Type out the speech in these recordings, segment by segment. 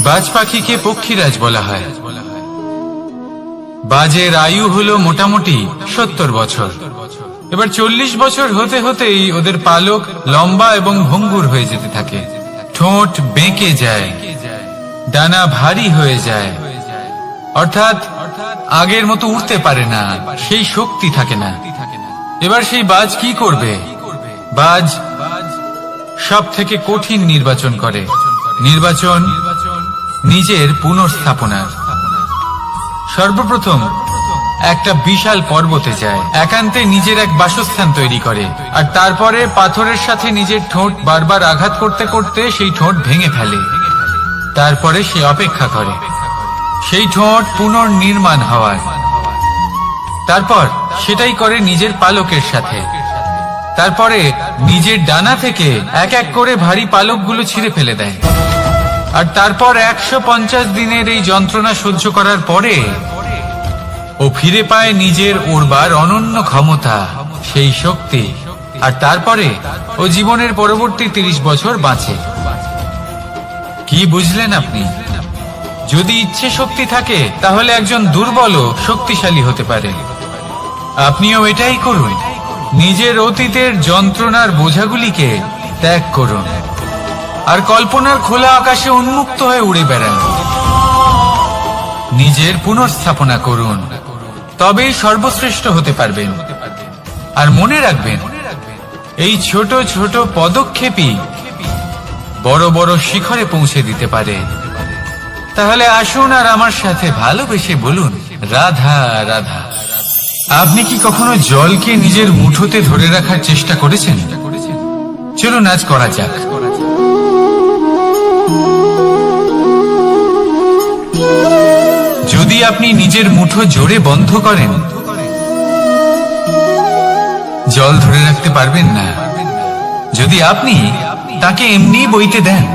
বাজ পাখিকে পক্ষীরাজ বলা হয়। বাজের আয়ু হলো মোটামুটি 70 বছর। এবার 40 বছর হতে হতেই ওদের পালক লম্বা এবং ভঙ্গুর হয়ে যেতে থাকে, ঠোঁট বেঁকে যায়, ডানা ভারী হয়ে যায়, অর্থাৎ আগের মতো উঠতে পারে না, সেই শক্তি থাকে না। এবার সেই বাজ কি করবে? বাজ সব থেকে কঠিন নির্বাচন করে, নির্বাচন নিজের পুনর্স্থাপনার। সর্বপ্রথম একটা বিশাল পর্বতে যায়, একান্তে নিজের এক বাসস্থান তৈরি করে, আর তারপরে পাথরের সাথে নিজের ঠোঁট বারবার আঘাত করতে করতে সেই ঠোঁট ভেঙে ফেলে। তারপরে সে অপেক্ষা করে সেই ঠোঁট পুনর্নির্মাণ হওয়ার। তারপর সেটাই করে নিজের পালকের সাথে। তারপরে নিজের ডানা থেকে এক এক করে ভারী পালকগুলো ছিঁড়ে ফেলে দেয়। আর তারপর 150 দিনের এই যন্ত্রণা সহ্য করার পরে ও ফিরে পায় নিজের ওড়বার অনন্য ক্ষমতা, সেই শক্তি। আর তারপরে ও জীবনের পরবর্তী 30 বছর বাঁচে। কি বুঝলেন আপনি? যদি ইচ্ছে শক্তি থাকে তাহলে একজন দুর্বলও শক্তিশালী হতে পারে। আপনিও এটাই করুন, নিজের অতীতের যন্ত্রণার বোঝাগুলিকে ত্যাগ করুন আর কল্পনার খোলা আকাশে উন্মুক্ত হয়ে উড়ে বেড়ান। নিজের পুনর্স্থাপনা করুন, তবেই সর্বশ্রেষ্ঠ হতে পারবেন। আর মনে রাখবেন, এই ছোট ছোট পদক্ষেপই বড় বড় শিখরে পৌঁছে দিতে পারে। তাহলে আসুন আর আমার সাথে ভালোবেসে বলুন, রাধা রাধা। আপনি কি কখনো জলকে নিজের মুঠোতে ধরে রাখার চেষ্টা করেছেন? চলুন আজ করা যাক। যদি আপনি নিজের মুঠো জোরে বন্ধ করেন, জল ধরে রাখতে পারবেন না। যদি আপনি তাকে এমনি বইতে দেন,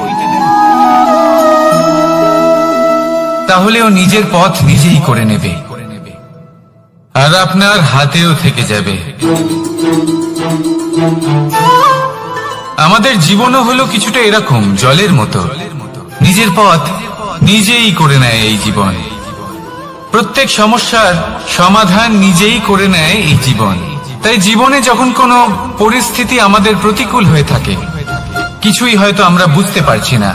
তাহলে ও নিজের পথ নিজেই করে নেবে আর আপনার হাতেও থেকে যাবে। আমাদের জীবনও হলো কিছুটা এরকম, জলের মতো। নিজের পথ নিজেই করে নেয় এই জীবন। প্রত্যেক সমস্যার সমাধান নিজেই করে নেয় এই জীবন। তাই জীবনে যখন কোনো পরিস্থিতি আমাদের প্রতিকূল হয়ে থাকে, কিছুই হয়তো আমরা বুঝতে পারছি না,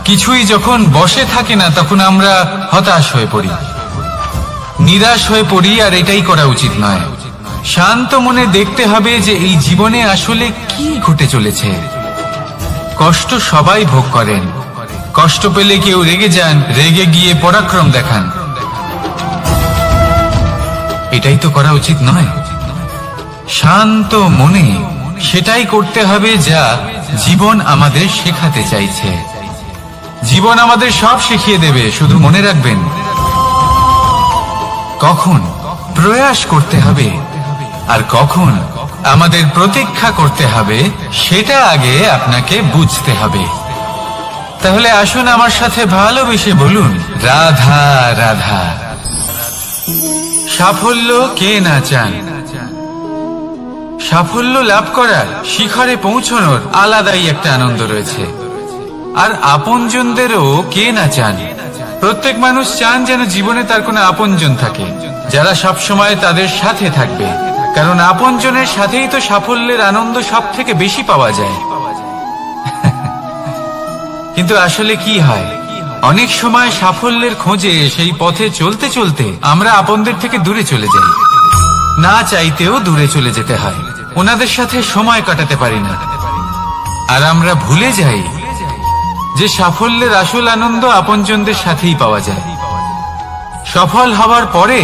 কিছুই যখন বসে থাকে না, তখন আমরা হতাশ হয়ে পড়ি, নিরাশ হয়ে পড়ি। আর এটাই করা উচিত নয়। শান্ত মনে দেখতে হবে যে এই জীবনে আসলে কি ঘটে চলেছে। কষ্ট সবাই ভোগ করেন, কষ্ট পেলে কেউ রেগে যান, রেগে গিয়ে পরাক্রম দেখান। এটাই তো করা উচিত নয়। শান্ত মনে সেটাই করতে হবে যা জীবন আমাদের শেখাতে চাইছে। জীবন আমাদের সব শিখিয়ে দেবে, শুধু মনে রাখবেন কখন প্রয়াস করতে হবে আর কখন আমাদের প্রতীক্ষা করতে হবে, সেটা আগে আপনাকে বুঝতে হবে। তাহলে আসুন আমার সাথে ভালোবেসে বলুন, রাধা রাধা। সাফল্য কে না চান? সাফল্য লাভ করার, শিখরে পৌঁছানোর আলাদাই একটা আনন্দ রয়েছে। আর আপনজনদেরও কে না চান? প্রত্যেক মানুষ চান যেন জীবনে তার কোনো আপনজন থাকে, যারা সব সময় তাদের সাথে থাকবে। কারণ আপনজনের সাথেই তো সাফল্যের আনন্দ সব থেকে বেশি পাওয়া যায়। কিন্তু আসলে কি হয়, অনেক সময় সাফল্যের খোঁজে সেই পথে চলতে চলতে আমরা আপনদের থেকে দূরে চলে যাই। না চাইতেও দূরে চলে যেতে হয়, ওনাদের সাথে সময় কাটাতে পারি না। আর আমরা ভুলে যাই যে সাফল্যের আসল আনন্দ আপনজনদের সাথেই পাওয়া যায়। সফল হওয়ার পরে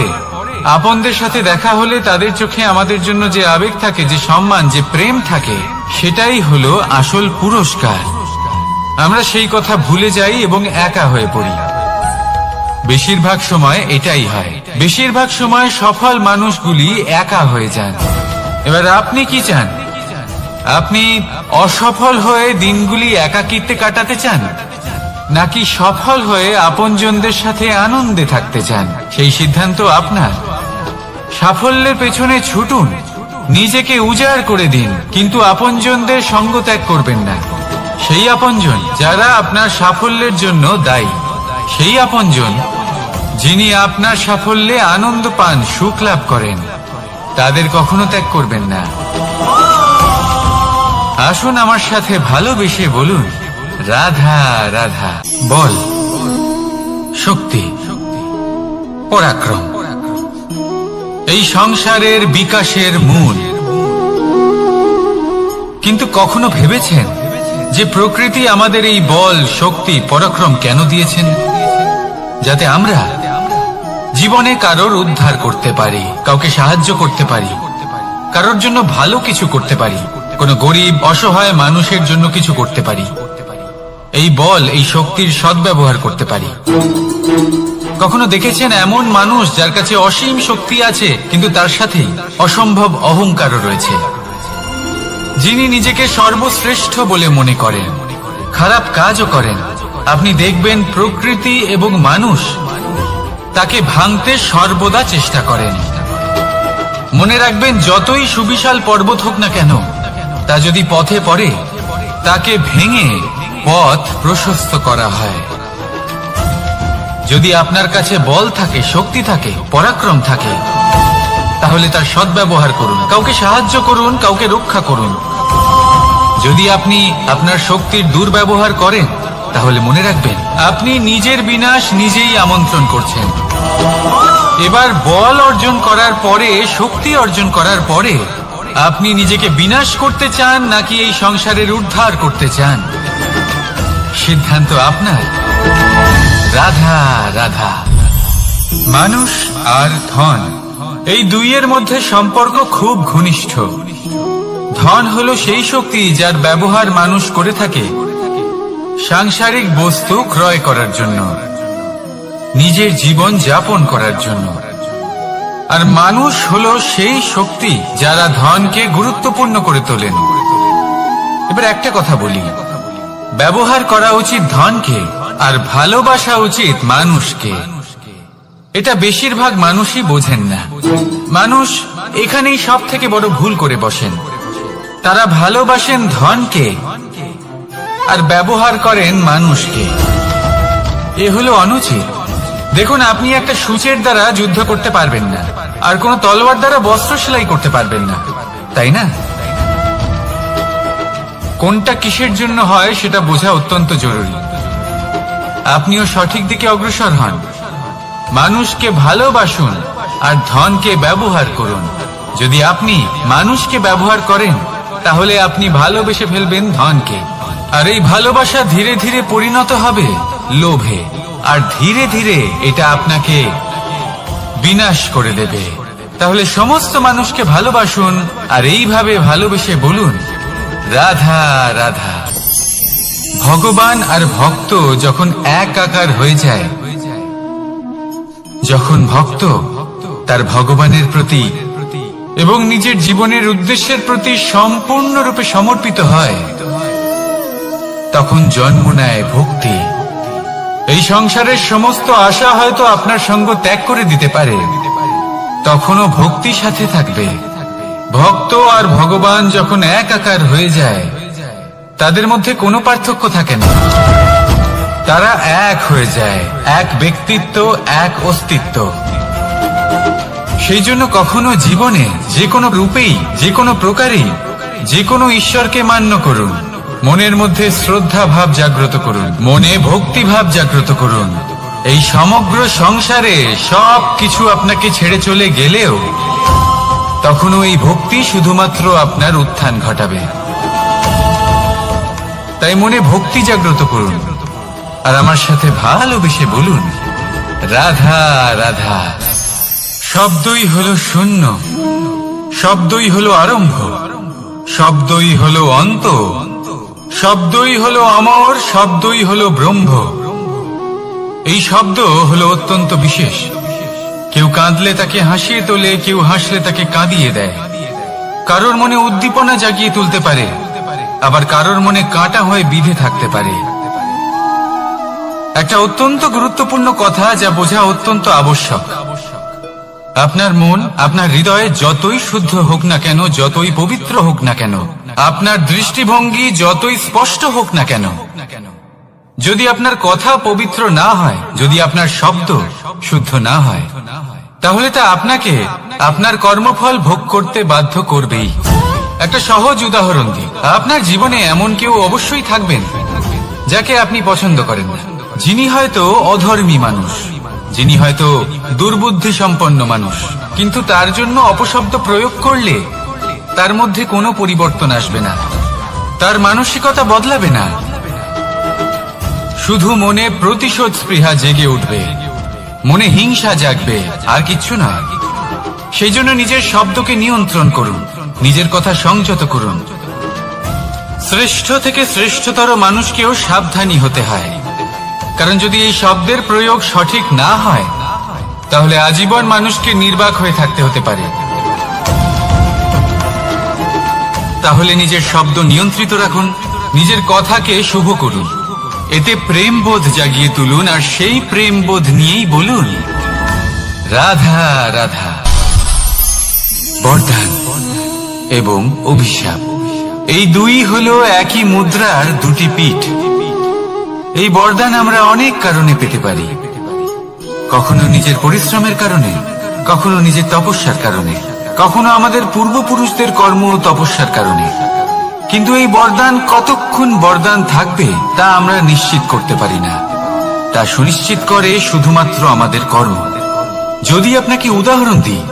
আপনদের সাথে দেখা হলে তাদের চোখে আমাদের জন্য যে আবেগ থাকে, যে সম্মান, যে প্রেম থাকে, সেটাই হলো আসল পুরস্কার। আমরা সেই কথা ভুলে যাই এবং একা হয়ে পড়ি। বেশিরভাগ সময় এটাই হয়। বেশিরভাগ সময় সফল মানুষগুলি একা হয়ে যান। এবার আপনি কি চান? আপনি অসফল হয়ে দিনগুলি একাকিত্বে কাটাতে চান, নাকি সফল হয়ে আপনজনদের সাথে আনন্দে থাকতে চান? সেই সিদ্ধান্ত আপনার। সাফল্যের পেছনে ছুটুন, নিজেকে উজাড় করে দিন, কিন্তু আপনজনদের সঙ্গ ত্যাগ করবেন না। সেই আপনজন যারা আপনার সাফল্যের জন্য দায়ী। সেই আপনজন যিনি আপনার সাফল্যে আনন্দ পান, সুখ লাভ করেন, তাদের কখনো ত্যাগ করবেন না। আসুন আমার সাথে ভালোবেসে বলুন, রাধা রাধা। বল, শক্তি, পরাক্রম এই সংসারের বিকাশের মূল। কিন্তু কখনো ভেবেছেন যে প্রকৃতি আমাদের এই বল, শক্তি, পরাক্রম কেন দিয়েছেন? যাতে আমরা জীবনে কারোর উদ্ধার করতে পারি, কাউকে সাহায্য করতে পারি, কারোর জন্য ভালো কিছু করতে পারি, কোনো গরিব অসহায় মানুষের জন্য কিছু করতে পারি। এই বল, এই শক্তির সদ্ব্যবহার করতে পারি। কখনো দেখেছেন এমন মানুষ যার কাছে অসীম শক্তি আছে, কিন্তু তার সাথে অসম্ভব অহংকারও রয়েছে, যিনি নিজেকে সর্বশ্রেষ্ঠ বলে মনে করেন, খারাপ কাজও করেন। আপনি দেখবেন প্রকৃতি এবং মানুষ তাকে ভাঙতে সর্বদা চেষ্টা করেন। মনে রাখবেন, যতই সুবিশাল পর্বত হোক না কেন, তা যদি পথে পড়ে তাকে ভেঙে পথ প্রশস্ত করা হয়। যদি আপনার কাছে বল থাকে, শক্তি থাকে, পরাক্রম থাকে, তাহলে তার সদ্ব্যবহার করুন, কাউকে সাহায্য করুন, কাউকে রক্ষা করুন। যদি আপনি আপনার শক্তির দুর্ব্যবহার করেন, তাহলে মনে রাখবেন আপনি নিজের বিনাশ নিজেই আমন্ত্রণ করছেন। এবার বল অর্জন করার পরে, শক্তি অর্জন করার পরে আপনি নিজেকে বিনাশ করতে চান নাকি এই সংসারের উদ্ধার করতে চান? সিদ্ধান্ত আপনার। রাধা রাধা। মানুষ আর ধন, এই দুইয়ের মধ্যে সম্পর্ক খুব ঘনিষ্ঠ। ধন হলো সেই শক্তি যার ব্যবহার মানুষ করে থাকে সাংসারিক বস্তু ক্রয় করার জন্য, নিজের জীবন যাপন করার জন্য। আর মানুষ হলো সেই শক্তি যারা ধনকে গুরুত্বপূর্ণ করে তোলেন। এবার একটা কথা বলি, ব্যবহার করা উচিত ধনকে আর ভালোবাসা উচিত মানুষকে। এটা বেশিরভাগ মানুষই বোঝেন না। মানুষ এখানেই সব থেকে বড় ভুল করে বসেন। তারা ভালোবাসেন ধনকে আর ব্যবহার করেন মানুষকে। এ হলো অনুচিত। দেখুন, আপনি একটা সূচের দ্বারা যুদ্ধ করতে পারবেন না, আর কোন তলোয়ার দ্বারা বস্ত্র সেলাই করতে পারবেন না, তাই না? কোনটা কিসের জন্য হয় সেটা বোঝা অত্যন্ত জরুরি। আপনিও সঠিক দিকে অগ্রসর হন। মানুষকে ভালোবাসুন আর ধনকে ব্যবহার করুন। যদি আপনি মানুষকে ব্যবহার করেন, তাহলে আপনি ভালোবেসে ফেলবেন ধনকে। আর এই ভালোবাসা ধীরে ধীরে পরিণত হবে লোভে, আর ধীরে ধীরে এটা আপনাকে বিনাশ করে দেবে। তাহলে সমস্ত মানুষকে ভালোবাসুন আর এইভাবে ভালোবেসে বলুন, রাধা রাধা। ভগবান আর ভক্ত যখন এক আকার হয়ে যায়, যখন ভক্ত তার ভগবানের প্রতি এবং নিজের জীবনের উদ্দেশ্যের প্রতি সম্পূর্ণরূপে সমর্পিত হয়, তখন জন্ম নেয় ভক্তি। এই সংসারের সমস্ত আশা হয়তো আপনার সঙ্গ ত্যাগ করে দিতে পারে, তখনও ভক্তি সাথে থাকবে। ভক্ত আর ভগবান যখন এক আকার হয়ে যায়, তাদের মধ্যে কোনো পার্থক্য থাকে না। তারা এক হয়ে যায়, এক ব্যক্তিত্ব, এক অস্তিত্ব। সেই জন্য কখনো জীবনে যে কোনো রূপেই, যে কোনো প্রকারেই, যে কোনো ঈশ্বরকে মান্য করুন। মনের মধ্যে শ্রদ্ধা ভাব জাগ্রত করুন, মনে ভক্তি ভাব জাগ্রত করুন। এই সমগ্র সংসারে সব কিছু আপনাকে ছেড়ে চলে গেলেও তখনও এই ভক্তি শুধুমাত্র আপনার উত্থান ঘটাবে। তাই মনে ভক্তি জাগ্রত করুন আর আমার সাথে ভালোবেসে বলুন, রাধা রাধা। শব্দই হলো শূন্য, শব্দই হলো আরম্ভ, শব্দই হলো অন্ত, শব্দই হলো অমর, শব্দই হলো ব্রহ্ম। এই শব্দ হলো অত্যন্ত বিশেষ। কেউ কাঁদলে তাকে হাসিয়ে তোলে, কেউ হাসলে তাকে কাঁদিয়ে দেয়। কারোর মনে উদ্দীপনা জাগিয়ে তুলতে পারে, আবার কারোর মনে কাঁটা হয়ে বিঁধে থাকতে পারে। একটা অত্যন্ত গুরুত্বপূর্ণ কথা যা বোঝা অত্যন্ত আবশ্যক। আপনার মন, আপনার হৃদয় যতই শুদ্ধ হোক না কেন, যতই পবিত্র হোক না কেন, আপনার দৃষ্টিভঙ্গি যতই স্পষ্ট হোক না কেন, যদি আপনার কথা পবিত্র না হয়, যদি আপনার শব্দ শুদ্ধ না হয়, তাহলে তা আপনাকে আপনার কর্মফল ভোগ করতে বাধ্য করবেই। একটা সহজ উদাহরণ দিই। আপনার জীবনে এমন কেউ অবশ্যই থাকবেন যাকে আপনি পছন্দ করেন না, যিনি হয়তো অধর্মী মানুষ, যিনি হয়তো দুর্বুদ্ধি সম্পন্ন মানুষ, কিন্তু তার জন্য অপশব্দ প্রয়োগ করলে তার মধ্যে কোনো পরিবর্তন আসবে না, তার মানসিকতা বদলাবে না, শুধু মনে প্রতিশোধ স্পৃহা জেগে উঠবে, মনে হিংসা জাগবে, আর কিচ্ছু নয়। সেই জন্য নিজের শব্দকে নিয়ন্ত্রণ করুন, নিজের কথা সংযত করুন। শ্রেষ্ঠ থেকে শ্রেষ্ঠতর মানুষকেও সাবধানী হতে হয়, কারণ যদি এই শব্দের প্রয়োগ সঠিক না হয়, তাহলে আজীবন মানুষকে নির্বাক হয়ে থাকতে হতে পারে। তাহলে নিজের শব্দ নিয়ন্ত্রিত রাখুন, নিজের কথাকে শুভ করুন, এতে প্রেমবোধ জাগিয়ে তুলুন, আর সেই প্রেমবোধ নিয়েই বলুন রাধা রাধা। বরদান এবং অভিশাপ, এই দুই হলো একই মুদ্রার দুটি পিঠ। এই বরদান আমরা অনেক কারণে পেতে পারি, কখনো নিজের পরিশ্রমের কারণে, কখনো নিজের তপস্যার কারণে, কখনো আমাদের পূর্বপুরুষদের কর্ম ও তপস্যার কারণে। কিন্তু এই বরদান কতক্ষণ বরদান থাকবে তা আমরা নিশ্চিত করতে পারি না, তা সুনিশ্চিত করে শুধুমাত্র আমাদের কর্ম। যদি আপনাকে উদাহরণ দিই,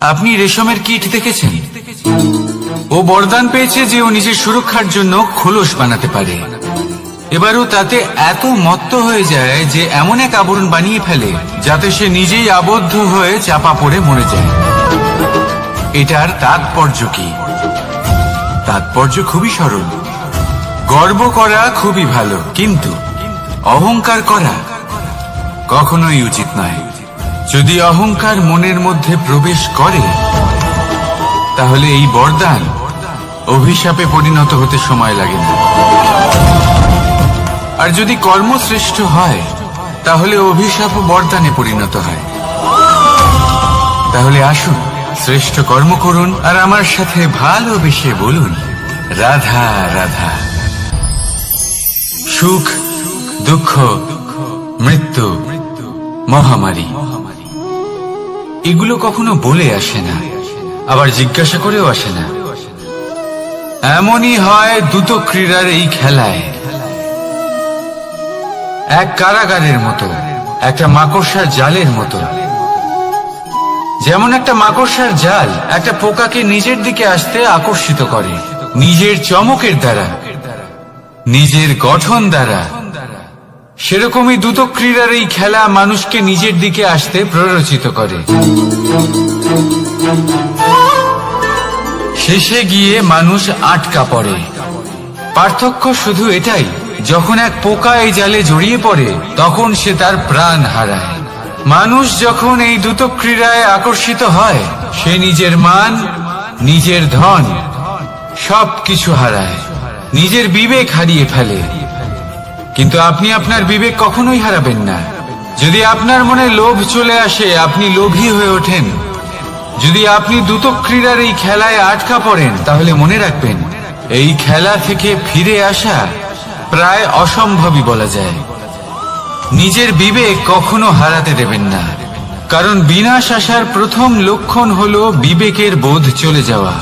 আপনি রেশমের কীট দেখেছেন? ও বরদান পেয়েছে যে ও নিজের সুরক্ষার জন্য খোলস বানাতে পারে। এবারও তাতে এত মত্ত হয়ে যায় যে এমন এক আবরণ বানিয়ে ফেলে যাতে সে নিজেই আবদ্ধ হয়ে চাপা পড়ে মরে যায়। এটার তাৎপর্য কি? তাৎপর্য খুবই সরল। গর্ব করা খুবই ভালো, কিন্তু অহংকার করা কখনোই উচিত নয়। যদি অহংকার মনের মধ্যে প্রবেশ করে, তাহলে এই বরদান অভিশাপে পরিণত হতে সময় লাগে না। আর যদি কর্মশ্রেষ্ঠ হয়, তাহলে অভিশাপ বরদানে পরিণত হয়। তাহলে আসুন, শ্রেষ্ঠ কর্ম করুন আর আমার সাথে ভালোবেসে বলুন রাধা রাধা। সুখ, দুঃখ, মৃত্যু, মহামারী, এগুলো কখনো বলে আসে না, আবার জিজ্ঞাসা করেও আসে না। এমনই হয় দ্রুত ক্রীড়ার এই খেলায়। এক কারাগারের মতো, একটা মাকড়সার জালের মতো। যেমন একটা মাকড়সার জাল একটা পোকাকে নিজের দিকে আসতে আকর্ষিত করে, নিজের চমকের দ্বারা, নিজের গঠন দ্বারা। সেরকমই দ্রুত ক্রীড়ার এই খেলা মানুষকে নিজের দিকে আসতে প্ররোচিত করে। শেষে গিয়ে মানুষ আটকা পড়ে। পার্থক্য শুধু এটাই, যখন এক পোকা এই জালে জড়িয়ে পড়ে তখন সে তার প্রাণ হারায়। মানুষ যখন এই দ্রুত ক্রীড়ায় আকর্ষিত হয়, সে নিজের মান, নিজের ধন সবকিছু হারায়, নিজের বিবেক হারিয়ে ফেলে। কিন্তু আপনি আপনার বিবেক কখনোই হারাবেন না। যদি আপনার মনে লোভ চলে আসে, আপনি লোভী হয়ে ওঠেন। যদি আপনি দ্রুত ক্রীড়ার এই খেলায় আটকা পড়েন, তাহলে মনে রাখবেন, এই খেলা থেকে ফিরে আসা প্রায় অসম্ভবই বলা যায়। নিজের বিবেক কখনো হারাতে দেবেন না, কারণ বিনাশ আসার প্রথম লক্ষণ হলো বিবেকের বোধ চলে যাওয়া।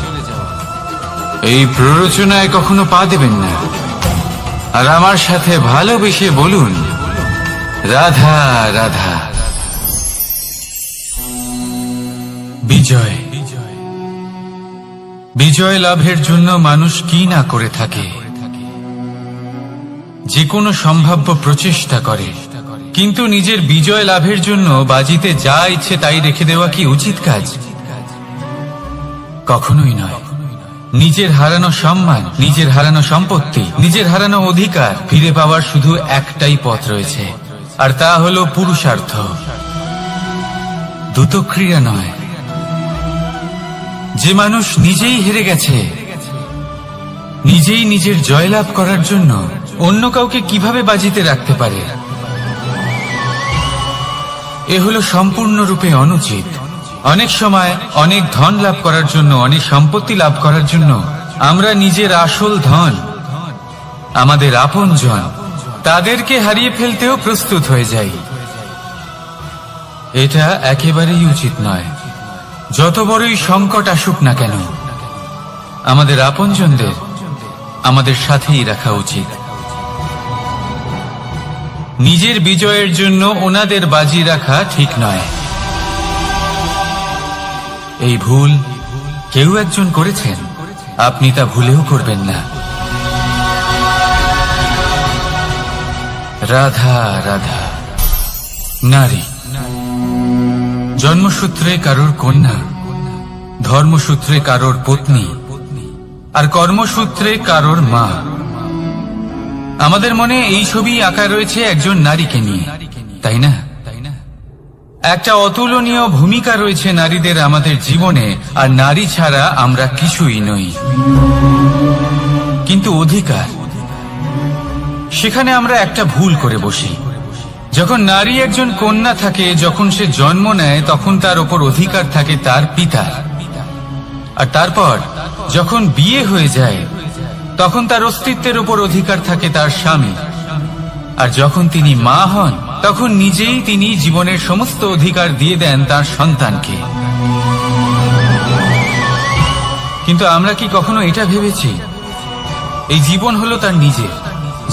এই প্ররোচনায় কখনো পা দেবেন না। আর আমার সাথে ভালোবেসে বলুন রাধা রাধা। বিজয়, বিজয় লাভের জন্য মানুষ কি না করে থাকে, যে কোনো সম্ভাব্য প্রচেষ্টা করে। কিন্তু নিজের বিজয় লাভের জন্য বাজিতে যা ইচ্ছে তাই রেখে দেওয়া কি উচিত কাজ? কখনোই নয়। নিজের হারানো সম্মান, নিজের হারানো সম্পত্তি, নিজের হারানো অধিকার ফিরে পাওয়ার শুধু একটাই পথ রয়েছে, আর তা হলো পুরুষার্থ, দ্রুত ক্রিয়া নয়। যে মানুষ নিজেই হেরে গেছে, নিজেই নিজের জয়লাভ করার জন্য অন্য কাউকে কিভাবে বাজিতে রাখতে পারে? এ হলো সম্পূর্ণরূপে অনুচিত। অনেক সময় অনেক ধন লাভ করার জন্য, অনেক সম্পত্তি লাভ করার জন্য আমরা নিজের আসল ধন, আমাদের আপনজন, তাদেরকে হারিয়ে ফেলতেও প্রস্তুত হয়ে যাই। এটা একেবারেই উচিত নয়। যত বড়ই সংকট আসুক না কেন, আমাদের আপনজনদের আমাদের সাথেই রাখা উচিত। নিজের বিজয়ের জন্য ওনাদের বাজি রাখা ঠিক নয়। এই ভুল কেউ একজন করেছেন, আপনি তা ভুলেও করবেন না। রাধা রাধা। নারী জন্মসূত্রে কারোর কন্যা, ধর্মসূত্রে কারোর পত্নী, আর কর্মসূত্রে কারোর মা। আমাদের মনে এই ছবি আঁকা রয়েছে একজন নারীকে নিয়ে, তাই না? একটা অতুলনীয় ভূমিকা রয়েছে নারীদের আমাদের জীবনে, আর নারী ছাড়া আমরা কিছুই নই। কিন্তু অধিকার, সেখানে আমরা একটা ভুল করে বসি। যখন নারী একজন কন্যা থাকে, যখন সে জন্ম নেয়, তখন তার ওপর অধিকার থাকে তার পিতার। আর তারপর যখন বিয়ে হয়ে যায়, তখন তার অস্তিত্বের ওপর অধিকার থাকে তার স্বামী। আর যখন তিনি মা হন, তখন নিজেই তিনি জীবনের সমস্ত অধিকার দিয়ে দেন তার সন্তানকে। কিন্তু আমরা কি কখনো এটা ভেবেছি এই জীবন হলো তার নিজের?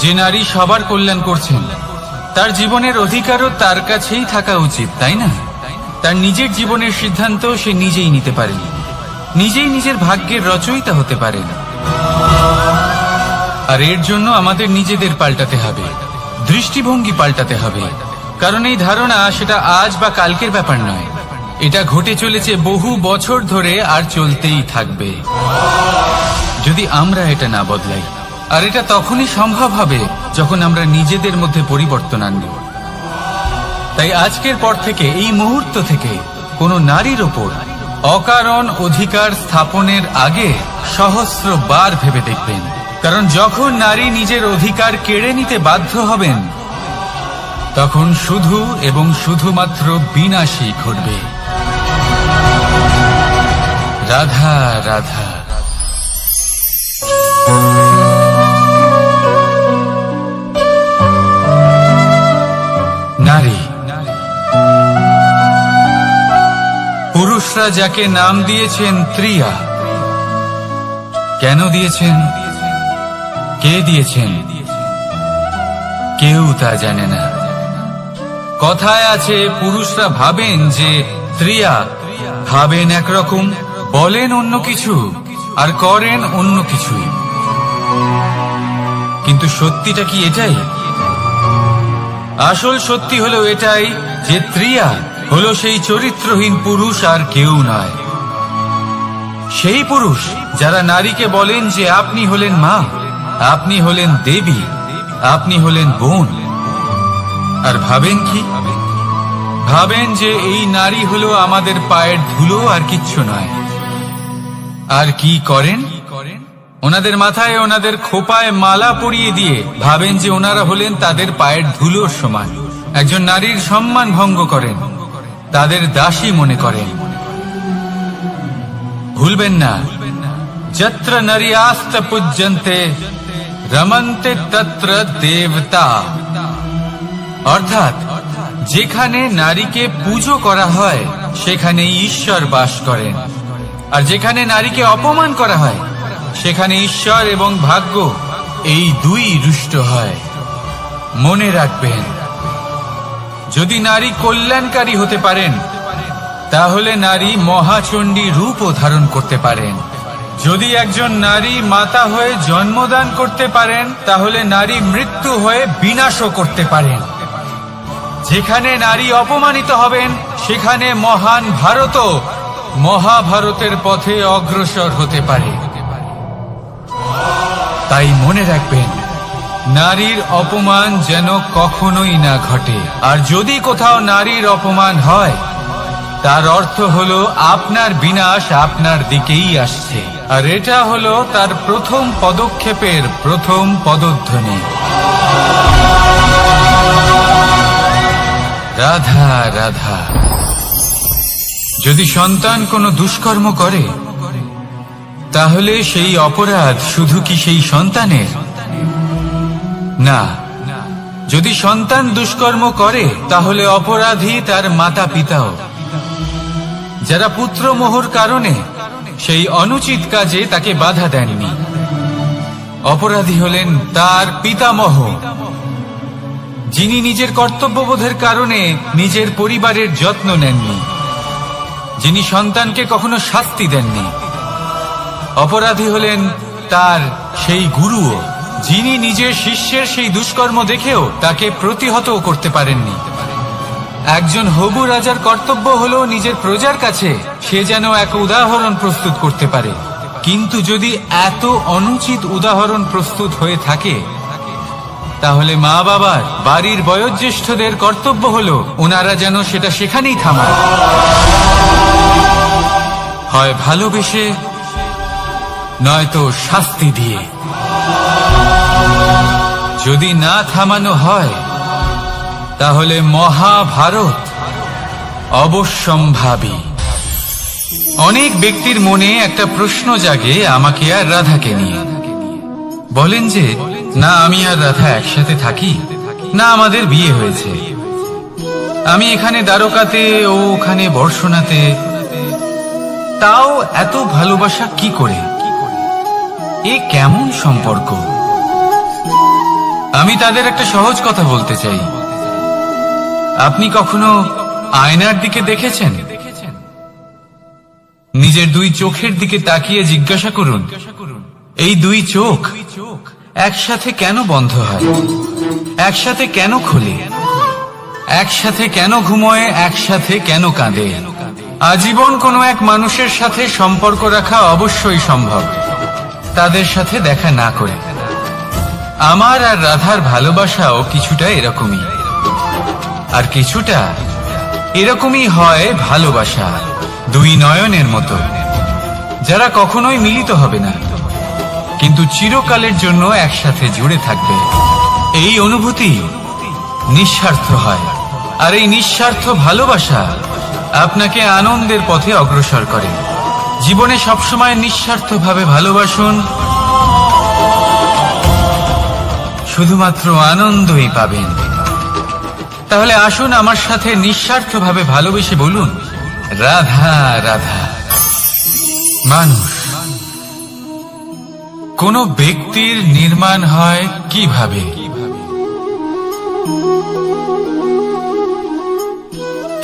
যে নারী সবার কল্যাণ করছেন, তার জীবনের অধিকারও তার কাছেই থাকা উচিত, তাই না? তার নিজের জীবনের সিদ্ধান্ত সে নিজেই নিতে পারেন, নিজেই নিজের ভাগ্যের রচয়িতা হতে পারেন। আর এর জন্য আমাদের নিজেদের পাল্টাতে হবে, দৃষ্টিভঙ্গি পাল্টাতে হবে। কারণ এই ধারণা সেটা আজ বা কালকের ব্যাপার নয়, এটা ঘটে চলেছে বহু বছর ধরে আর চলতেই থাকবে যদি আমরা এটা না বদলাই। আর এটা তখনই সম্ভব হবে যখন আমরা নিজেদের মধ্যে পরিবর্তন আনব। তাই আজকের পর থেকে, এই মুহূর্ত থেকে, কোনো নারীর ওপর অকারণ অধিকার স্থাপনের আগে সহস্রবার ভেবে দেখবেন। কারণ যখন নারী নিজের অধিকার কেড়ে নিতে বাধ্য হবেন, তখন শুধু এবং শুধুমাত্র বিনাশই ঘটবে। রাধা রাধা। নারী, পুরুষরা যাকে নাম দিয়েছেন ত্রিয়া, কেন দিয়েছেন, কে দিয়েছেন, কেউ তা জানে না। কথায় আছে, পুরুষরা ভাবেন যে ত্রিয়া, ভাবেন একরকম, বলেন অন্য কিছু, আর করেন অন্য কিছুই। কিন্তু সত্যিটা কি এটাই? আসল সত্যি হলো এটাই যে ত্রিয়া হলো সেই চরিত্রহীন পুরুষ, আর কেউ নয়। সেই পুরুষ যারা নারীকে বলেন যে আপনি হলেন মা, আপনি হলেন দেবী, আপনি হলেন বোন। আর ভাবেন কি? ভাবেন যে এই নারী হলো আমাদের পায়ের ধুলো, আর কিচ্ছু নয়। আর কি করেন? ওনাদের মাথায়, ওনাদের খোপায় মালা পরিয়ে দিয়ে ভাবেন যে ওনারা হলেন তাদের পায়ের ধুলোর সমান। একজন নারীর সম্মান ভঙ্গ করেন, তাদের দাসী মনে করেন। ভুলবেন না, যত্র নারীয়াস্ত পূজ্যন্তে রমন্তে তত্র দেবতা। অর্থাৎ যেখানে নারীকে পুজো করা হয়, সেখানে ঈশ্বর বাস করেন। আর যেখানে নারীকে অপমান করা হয়, সেখানে ঈশ্বর এবং ভাগ্য এই দুই রুষ্ট হয়। মনে রাখবেন, যদি নারী কল্যাণকারী হতে পারেন, তাহলে নারী মহাচণ্ডী রূপও ধারণ করতে পারেন। যদি একজন নারী মাতা হয়ে জন্মদান করতে পারেন, তাহলে নারী মৃত্যু হয়ে বিনাশও করতে পারেন। যেখানে নারী অপমানিত হবেন, সেখানে মহান ভারতও মহাভারতের পথে অগ্রসর হতে পারে। তাই মনে রাখবেন, নারীর অপমান যেন কখনোই না ঘটে। আর যদি কোথাও নারীর অপমান হয়, তার অর্থ হলো আপনার বিনাশ আপনার দিকেই আসছে। আর এটা হলো তার প্রথম পদক্ষেপের প্রথম পদধ্বনি। রাধা রাধা। যদি সন্তান কোনো দুষ্কর্ম করে, তাহলে সেই অপরাধ শুধু কি সেই সন্তানের? না, যদি সন্তান দুষ্কর্ম করে তাহলে অপরাধী তার মাতা পিতাও, যারা পুত্রমোহর কারণে সেই অনুচিত কাজে তাকে বাধা দেননি। অপরাধী হলেন তার পিতামহ, যিনি নিজের কর্তব্যবোধের কারণে নিজের পরিবারের যত্ন নেননি, যিনি সন্তানকে কখনো শাস্তি দেননি। অপরাধী হলেন তার সেই গুরুও, যিনি নিজের শিষ্যের সেই দুষ্কর্ম দেখেও তাকে প্রতিহত করতে পারেননি। একজন হবু রাজার কর্তব্য হলো নিজের প্রজার কাছে সে যেন এক উদাহরণ প্রস্তুত করতে পারে, কিন্তু যদি এত অনুচিত উদাহরণ প্রস্তুত হয়ে থাকে তাহলে মা বাবার, বাড়ির বয়োজ্যেষ্ঠদের কর্তব্য হলো ওনারা যেন সেটা সেখানেই থামায়, হয় ভালোবেসে নয়তো শাস্তি দিয়ে। যদি না থামানো হয় তাহলে মহাভারত অবশ্যম্ভাবী। অনেক ব্যক্তির মনে একটা প্রশ্ন জাগে আমাকে আর রাধাকে নিয়ে। বলেন যে না আমি আর রাধা একসাথে থাকি, না আমাদের বিয়ে হয়েছে, আমি এখানে দ্বারকাতে ও ওখানে বর্ষণাতে, তাও এত ভালোবাসা কি করে? এ কেমন সম্পর্ক? আমি তাদের একটা সহজ কথা বলতে চাই। আপনি কখনো আয়নার দিকে দেখেছেন? নিজের দুই চোখের দিকে তাকিয়ে জিজ্ঞাসা করুন, এই দুই চোখ একসাথে কেন বন্ধ হয়, একসাথে কেন খোলে, একসাথে কেন ঘুমোয়, একসাথে কেন কাঁদে? আজীবন কোনো এক মানুষের সাথে সম্পর্ক রাখা অবশ্যই সম্ভব, তাদের সাথে দেখা না করে। আমার আর রাধার ভালোবাসাও কিছুটা এরকমই, আর কিছুটা এরকমই হয় ভালোবাসা দুই নয়নের মতো, যারা কখনোই মিলিত হবে না কিন্তু চিরকালের জন্য একসাথে জুড়ে থাকবে। এই অনুভূতি নিঃস্বার্থ হয়, আর এই নিঃস্বার্থ ভালোবাসা আপনাকে আনন্দের পথে অগ্রসর করে। জীবনে সবসময় নিঃস্বার্থভাবে ভালোবাসুন, শুধুমাত্র আনন্দই পাবেন। তাহলে আসুন আমার সাথে নিঃস্বার্থভাবে ভালোবেসে বলুন, রাধা রাধা। মানুষ, কোন ব্যক্তির নির্মাণ হয় কিভাবে?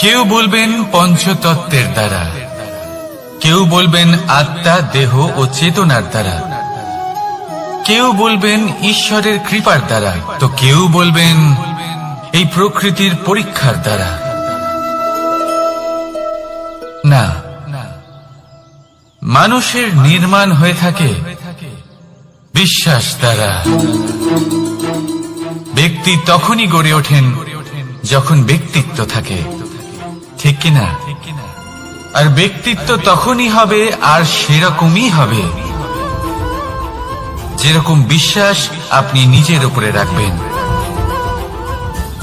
কেউ বলবেন পঞ্চতত্ত্বের দ্বারা, কেউ বলবেন আত্মা, দেহ ও চেতনার দ্বারা, কেউ বলবেন ঈশ্বরের কৃপার দ্বারা, তো কেউ বলবেন এই প্রকৃতির পরীক্ষার দ্বারা। না, মানুষের নির্মাণ হয়ে থাকে বিশ্বাস দ্বারা। ব্যক্তি তখনই গড়ে ওঠেন যখন ব্যক্তিত্ব থাকে, ঠিক কিনা? আর ব্যক্তিত্ব তখনই হবে আর সেরকমই হবে যেরকম বিশ্বাস আপনি নিজের উপরে রাখবেন।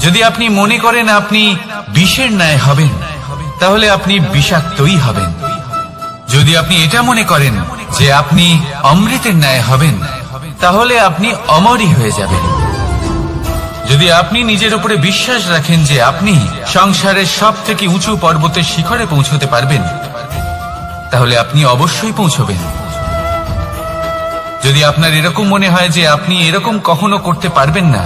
যদি আপনি মনে করেন আপনি বিষের ন্যায় হবেন, তাহলে আপনি বিষাক্তই হবেন। যদি আপনি এটা মনে করেন যে আপনি অমৃতের ন্যায় হবেন, তাহলে আপনি অমরই হয়ে যাবেন। যদি আপনি নিজের উপরে বিশ্বাস রাখেন যে আপনি সংসারের সব থেকে উঁচু পর্বতের শিখরে পৌঁছতে পারবেন, তাহলে আপনি অবশ্যই পৌঁছবেন। যদি আপনার এরকম মনে হয় যে আপনি এরকম কখনো করতে পারবেন না,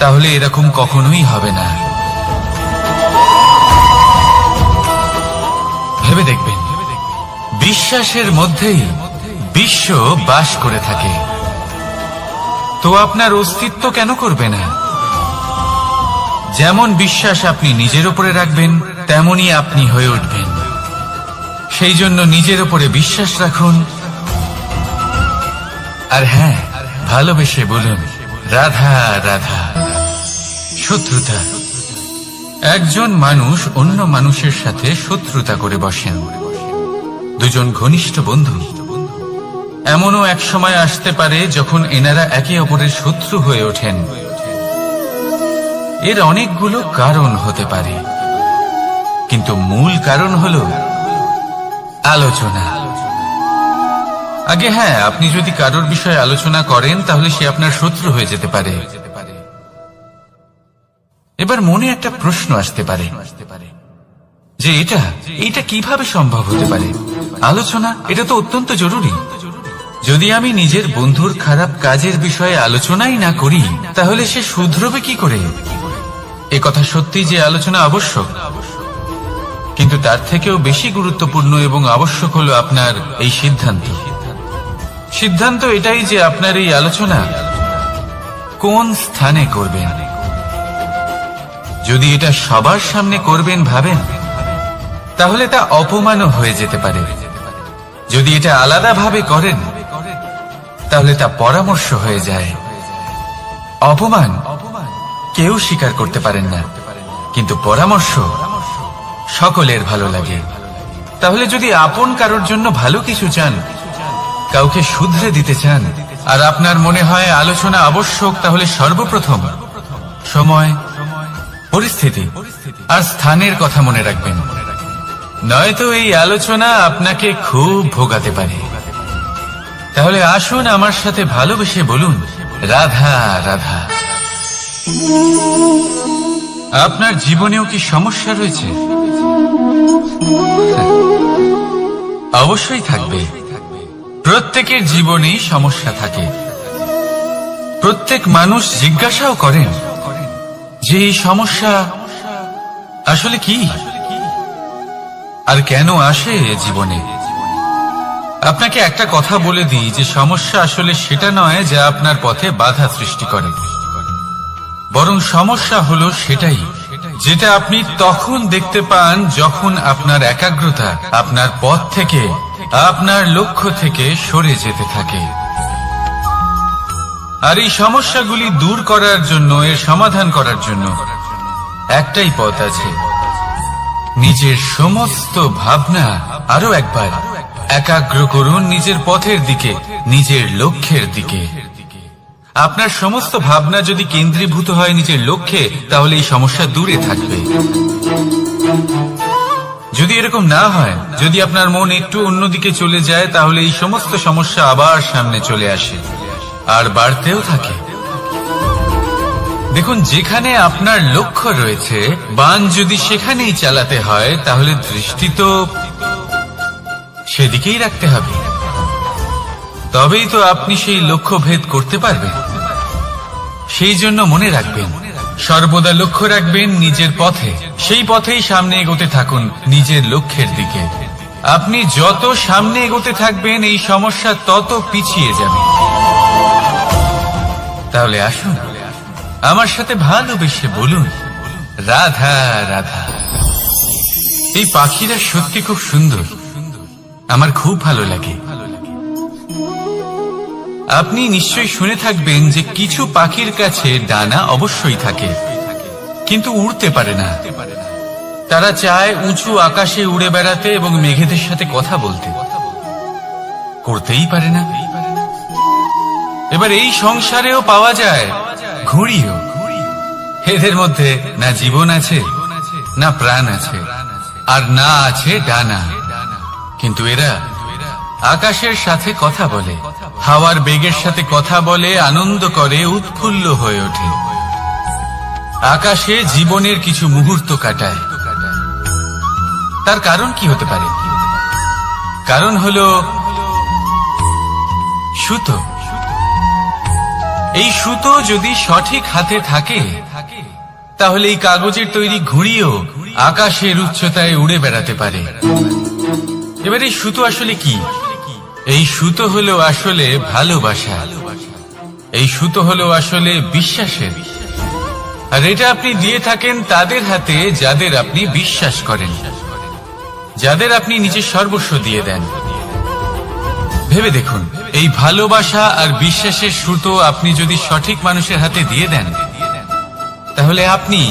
তাহলে এরকম কখনোই হবে না। ভেবে দেখবেন, বিশ্বাসের মধ্যেই বিশ্ব বাস করে থাকে, তো আপনার অস্তিত্ব কেন করবে না? যেমন বিশ্বাস আপনি নিজের উপরে রাখবেন, তেমনই আপনি হয়ে উঠবেন। সেই জন্য নিজের উপরে বিশ্বাস রাখুন, আর হ্যাঁ, ভালোবেসে বলুন, রাধা রাধা। শত্রুতা, একজন মানুষ অন্য মানুষের সাথে শত্রুতা করে বসেন। দুজন ঘনিষ্ঠ বন্ধু, এমনও এক সময় আসতে পারে যখন এনারা একে অপরের শত্রু হয়ে ওঠেন। এর অনেকগুলো কারণ হতে পারে, কিন্তু মূল কারণ হলো আলোচনা। আগে হ্যাঁ, আপনি যদি কারোর বিষয়ে আলোচনা করেন তাহলে সে আপনার শত্রু হয়ে যেতে পারে। এবার মনে একটা প্রশ্ন আসতে পারে যে এটা কিভাবে সম্ভব হতে পারে? আলোচনা এটা তো অত্যন্ত জরুরি। যদি আমি নিজের বন্ধুর খারাপ কাজের বিষয়ে আলোচনাই না করি তাহলে সে শুধরবে কি করে? একথা সত্যি যে আলোচনা আবশ্যক, কিন্তু তার থেকেও বেশি গুরুত্বপূর্ণ এবং আবশ্যক হলো আপনার এই সিদ্ধান্ত এটাই যে আপনার এই আলোচনা কোন স্থানে করবেন। যদি এটা সবার সামনে করবেন ভাবেন তাহলে তা অপমানও হয়ে যেতে পারে। যদি এটা আলাদাভাবে করেন তাহলে তা পরামর্শ হয়ে যায়। অপমান কেউ স্বীকার করতে পারেন না, কিন্তু পরামর্শ সকলের ভালো লাগে। তাহলে যদি আপন কারোর জন্য ভালো কিছু চান, কাউকে শুধরে দিতে চান, আর আপনার মনে হয় আলোচনা আবশ্যক, তাহলে সর্বপ্রথম সময়, পরিস্থিতি আর স্থানের কথা মনে রাখবেন, নয়তো এই আলোচনা আপনাকে খুব ভোগাতে পারে। তাহলে আসুন আমার সাথে ভালোবেসে বলুন, রাধা রাধা। আপনার জীবনেও কি সমস্যা রয়েছে? অবশ্যই থাকবে। প্রত্যেকের জীবনেই সমস্যা থাকে। প্রত্যেক মানুষ জিজ্ঞাসাও করেন যে এই সমস্যা আসলে কি আর কেন আসে জীবনে। আপনাকে একটা কথা বলে দিই যে সমস্যা আসলে সেটা নয় যা আপনার পথে বাধা সৃষ্টি করে, বরং সমস্যা হলো সেটাই যেটা আপনি তখন দেখতে পান যখন আপনার একাগ্রতা আপনার পথ থেকে, আপনার লক্ষ্য থেকে সরে যেতে থাকে। আর এই সমস্যাগুলি দূর করার জন্য, এর সমাধান করার জন্য একটাই পথ আছে, নিজের সমস্ত ভাবনা আরো একবার একাগ্র করুন নিজের পথের দিকে, নিজের লক্ষ্যের দিকে। আপনার সমস্ত ভাবনা যদি কেন্দ্রীভূত হয় নিজের লক্ষ্যে, তাহলে এই সমস্যা দূরে থাকবে। যদি এরকম না হয়, যদি আপনার মন একটু অন্যদিকে চলে যায়, তাহলে এই সমস্ত সমস্যা আবার সামনে চলে আসে আর বাড়তেও থাকে। দেখুন, যেখানে আপনার লক্ষ্য রয়েছে, বাণ যদি সেখানেই চালাতে হয়, তাহলে দৃষ্টি তো সেদিকেই রাখতে হবে। তবেই তো আপনি সেই লক্ষ্য ভেদ করতে পারবেন। সেই জন্য মনে রাখবেন, সর্বদা লক্ষ্য রাখবেন নিজের পথে, সেই পথেই সামনে এগোতে থাকুন নিজের লক্ষ্যের দিকে। আপনি যত সামনে এগোতে থাকবেন এই সমস্যা তত পিছিয়ে যাবে। তাহলে আসুন আমার সাথে ভালোবেসে বলুন, রাধা রাধা। এই পাখিরা সত্যি খুব সুন্দর, আমার খুব ভালো লাগে। আপনি নিশ্চয়ই শুনে থাকবেন যে কিছু পাখির কাছে ডানা অবশ্যই থাকে, কিন্তু উড়তে পারে না। তারা চায় উঁচু আকাশে উড়ে বেড়াতে এবং মেঘেদের সাথে কথা বলতে, করতেই পারে না। এবার এই সংসারেও পাওয়া যায় ঘুড়িও। এদের মধ্যে না জীবন আছে, না প্রাণ আছে, আর না আছে ডানা, কিন্তু এরা আকাশের সাথে কথা বলে, হাওয়ার বেগের সাথে কথা বলে, আনন্দ করে, উৎফুল্ল হয়ে ওঠে। আকাশে জীবনের কিছু মুহূর্ত কাটায়। তার কারণ কি হতে পারে? কারণ হলো সুতো। এই সুতো যদি সঠিক হাতে থাকে, তাহলে এই কাগজের তৈরি ঘুড়িও আকাশের উচ্চতায় উড়ে বেড়াতে পারে। এবার এই সুতো আসলে কি? এই সুতো হলো আসলে ভালোবাসা। এই সুতো হলো আসলে বিশ্বাসের। আর এটা আপনি দিয়ে থাকেন তাদের হাতে যাদের আপনি বিশ্বাস করেন, যাদের আপনি নিজের সর্বস্ব দিয়ে দেন। ভেবে দেখুন, এই ভালোবাসা আর বিশ্বাসের সুতো আপনি যদি সঠিক মানুষের হাতে দিয়ে দেন, তাহলে আপনি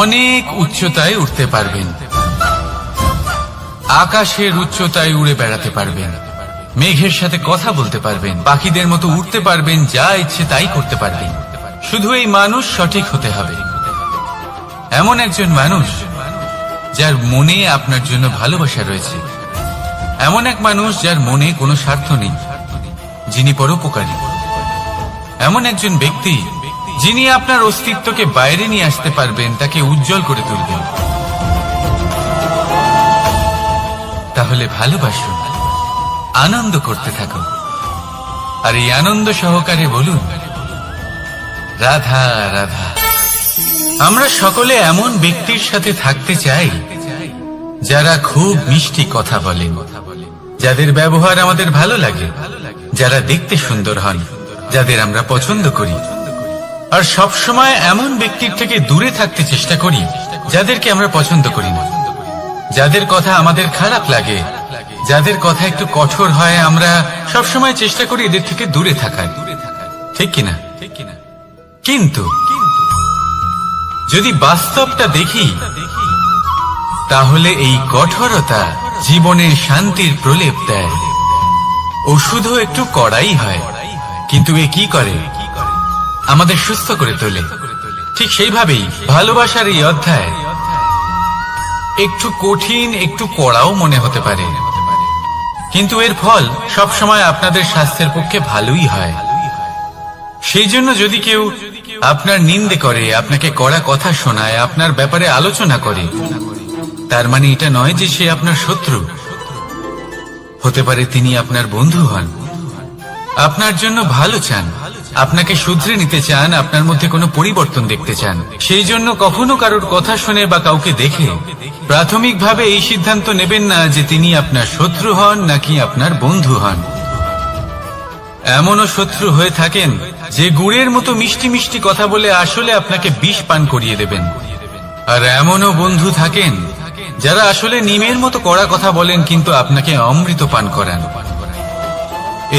অনেক উচ্চতায় উঠতে পারবেন, আকাশের উচ্চতায় উড়ে বেড়াতে পারবেন, মেঘের সাথে কথা বলতে পারবেন, পাখিদের মতো উঠতে পারবেন, যা ইচ্ছে তাই করতে পারবেন। শুধু এই মানুষ সঠিক হতে হবে, এমন একজন মানুষ যার মনে আপনার জন্য ভালোবাসা রয়েছে, এমন এক মানুষ যার মনে কোনো স্বার্থ নেই, যিনি পরোপকারী, এমন একজন ব্যক্তি যিনি আপনার অস্তিত্বকে বাইরে নিয়ে আসতে পারবেন, তাকে উজ্জ্বল করে তুলবেন। তাহলে ভালোবাসুন, আনন্দ করতে থাকুন, আর এই আনন্দ সহকারে বলুন রাধা রাধা। আমরা সকলে এমন ব্যক্তির সাথে থাকতে চাই যারা খুব মিষ্টি কথা বলেন, যাদের ব্যবহার আমাদের ভালো লাগে, যারা দেখতে সুন্দর হন, যাদের আমরা পছন্দ করি। আর সব সময় এমন ব্যক্তির থেকে দূরে থাকতে চেষ্টা করি যাদেরকে আমরা পছন্দ করি না, যাদের কথা আমাদের খারাপ লাগে, যাদের কথা একটু কঠোর হয়। আমরা সব সময় চেষ্টা করি এদের থেকে দূরে থাকার, ঠিক কিনা? কিন্তু যদি বাস্তবটা দেখি, তাহলে এই কঠোরতা জীবনের শান্তির প্রলেপ দেয়। ওষুধও একটু কড়াই হয়, কিন্তু এ কি করে? আমাদের সুস্থ করে তোলে। ঠিক সেইভাবেই ভালোবাসার এই অধ্যায় একটু কঠিন, একটু কড়াও মনে হতে পারে, কিন্তু এর ফল সবসময় আপনাদের স্বাস্থ্যের পক্ষে ভালোই হয়। সেই জন্য যদি কেউ আপনার নিন্দে করে, আপনাকে কড়া কথা শোনায়, আপনার ব্যাপারে আলোচনা করে, তার মানে এটা নয় যে সে আপনার শত্রু। হতে পারে তিনি আপনার বন্ধু হন, আপনার জন্য ভালো চান, আপনাকে শুধরে নিতে চান, আপনার মধ্যে কোনো পরিবর্তন দেখতে চান। সেই জন্য কখনো কারোর কথা শুনে বা কাউকে দেখে প্রাথমিকভাবে এই সিদ্ধান্ত নেবেন না যে তিনি আপনার শত্রু হন নাকি আপনার বন্ধু হন। এমনও শত্রু হয়ে থাকেন যে গুড়ের মতো মিষ্টি মিষ্টি কথা বলে আসলে আপনাকে বিষ পান করিয়ে দেবেন। আর এমনও বন্ধু থাকেন যারা আসলে নিমের মতো কড়া কথা বলেন, কিন্তু আপনাকে অমৃত পান করান।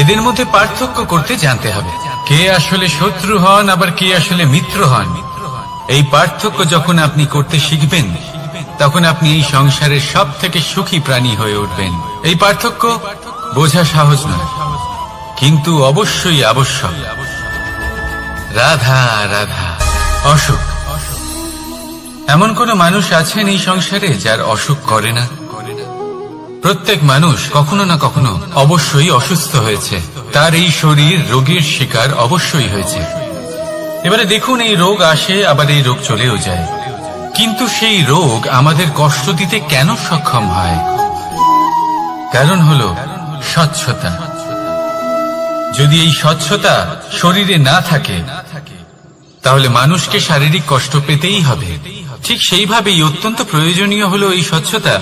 এদের মধ্যে পার্থক্য করতে জানতে হবে, কে আসলে শত্রু হন আবার কে আসলে মিত্র হন। এই পার্থক্য যখন আপনি করতে শিখবেন, তখন আপনি এই সংসারের সব থেকে সুখী প্রাণী হয়ে উঠবেন। এই পার্থক্য বোঝা সহজ নয়, কিন্তু অবশ্যই আবশ্যক। রাধা রাধা। অসুখ। এমন কোন মানুষ আছেন এই সংসারে যার অসুখ করে না? প্রত্যেক মানুষ কখনো না কখনো অবশ্যই অসুস্থ হয়েছে, তার এই শরীর রোগের শিকার অবশ্যই হয়েছে। এবারে দেখুন, এই রোগ আসে আবার এই রোগ চলেও যায়, কিন্তু সেই রোগ আমাদের কষ্ট দিতে কেন সক্ষম হয়? কারণ হলো স্বচ্ছতা। যদি এই স্বচ্ছতা শরীরে না থাকে, তাহলে মানুষকে শারীরিক কষ্ট পেতেই হবে। ঠিক সেইভাবেই অত্যন্ত প্রয়োজনীয় হলো এই স্বচ্ছতা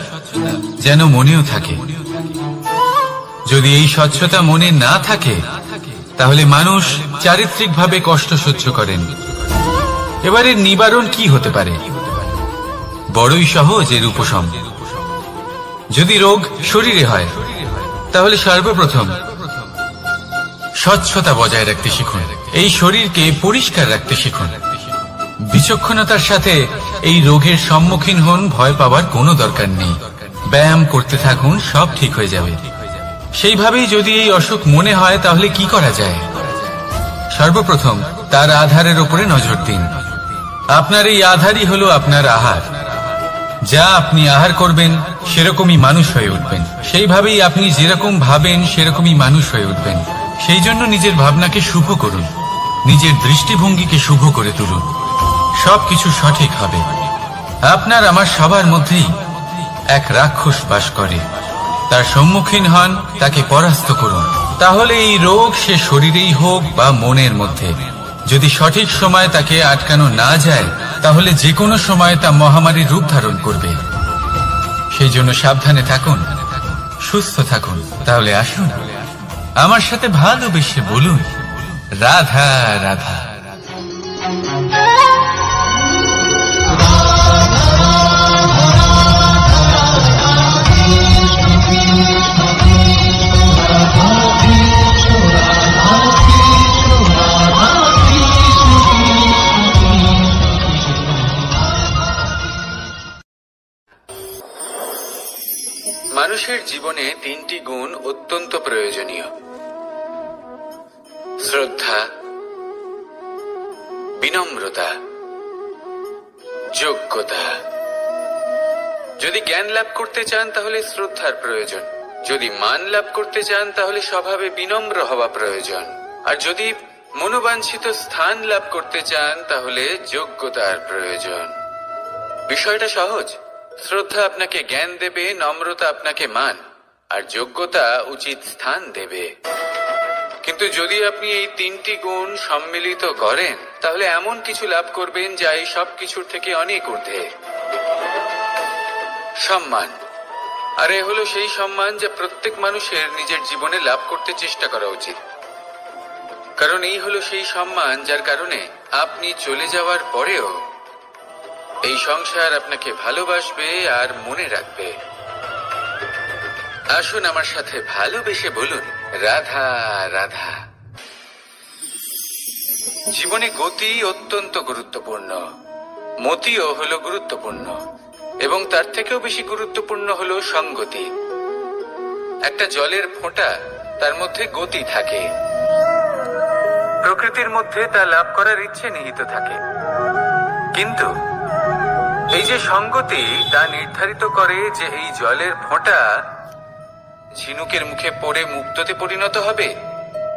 যেন মনেও থাকে। যদি এই স্বচ্ছতা মনে না থাকে, তাহলে মানুষ চারিত্রিকভাবে কষ্ট সহ্য করেন। এবারে নিবারণ কি হতে পারে? বড়ই সহজ এর উপশম। যদি রোগ শরীরে হয়, তাহলে সর্বপ্রথম স্বচ্ছতা বজায় রাখতে শিখুন, এই শরীরকে পরিষ্কার রাখতে শিখুন। বিচক্ষণতার সাথে এই রোগের সম্মুখীন হন, ভয় পাওয়ার কোনো দরকার নেই। ব্যায়াম করতে থাকুন, সব ঠিক হয়ে যাবে। সেইভাবেই যদি এই অসুখ মনে হয়, তাহলে কি করা যায়? সর্বপ্রথম তার আধারের উপরে নজর দিন। আপনার এই আধারই হলো আপনার আহার। যা আপনি আহার করবেন, সেরকমই মানুষ হয়ে উঠবেন। সেইভাবেই আপনি যেরকম ভাবেন, সেরকমই মানুষ হয়ে উঠবেন। সেই জন্য নিজের ভাবনাকে শুভ করুন, নিজের দৃষ্টিভঙ্গিকে শুভ করে তুলুন, সবকিছু সঠিক হবে। আপনার আমার সবার মধ্যেই এক রাক্ষস বাস করে, তার সম্মুখীন হন, তাকে পরাস্ত করুন। তাহলে এই রোগ সে শরীরেই হোক বা মনের মধ্যে, যদি সঠিক সময় তাকে আটকানো না যায়, তাহলে যে কোনো সময় তা মহামারীর রূপ ধারণ করবে। সেই জন্য সাবধানে থাকুন, সুস্থ থাকুন। তাহলে আসুন, আমার সাথে ভালোবেসে বলুন রাধা রাধা। মানুষের জীবনে তিনটি গুণ অত্যন্ত প্রয়োজনীয়: শ্রদ্ধা, বিনম্রতা, যোগ্যতা। যদি জ্ঞান লাভ করতে চান, তাহলে শ্রদ্ধার প্রয়োজন। যদি মান লাভ করতে চান তাহলে স্বভাবে বিনম্র হওয়া প্রয়োজন, আর যদি মনোবাঞ্ছিত স্থান লাভ করতে চান তাহলে যোগ্যতার প্রয়োজন। বিষয়টা সহজ। শ্রদ্ধা আপনাকে জ্ঞান দেবে, নম্রতা আপনাকে মান, আর যোগ্যতা উচিত স্থান দেবে। কিন্তু যদি আপনি এই তিনটি গুণ সম্মিলিত করেন তাহলে এমন কিছু লাভ করবেন যা এই সব কিছুর থেকে অনেক ঊর্ধ্বে। সম্মান। আর এ হলো সেই সম্মান যা প্রত্যেক মানুষের নিজের জীবনে লাভ করতে চেষ্টা করা উচিত, কারণ এই হলো সেই সম্মান যার কারণে আপনি চলে যাওয়ার পরেও এই সংসার আপনাকে ভালোবাসবে আর মনে রাখবে। আসুন আমার সাথে ভালোবেসে বলুন, রাধা রাধা। জীবনে গতি অত্যন্ত গুরুত্বপূর্ণ, মতিও হলো গুরুত্বপূর্ণ, এবং তার থেকেও বেশি গুরুত্বপূর্ণ হলো সঙ্গতি। একটা জলের ফোঁটা, তার মধ্যে গতি থাকে, প্রকৃতির মধ্যে তা লাভ করার ইচ্ছে নিহিত থাকে, কিন্তু এই যে সঙ্গতি তা নির্ধারিত করে যে এই জলের ফোঁটা ঝিনুকের মুখে পড়ে মুক্ততে পরিণত হবে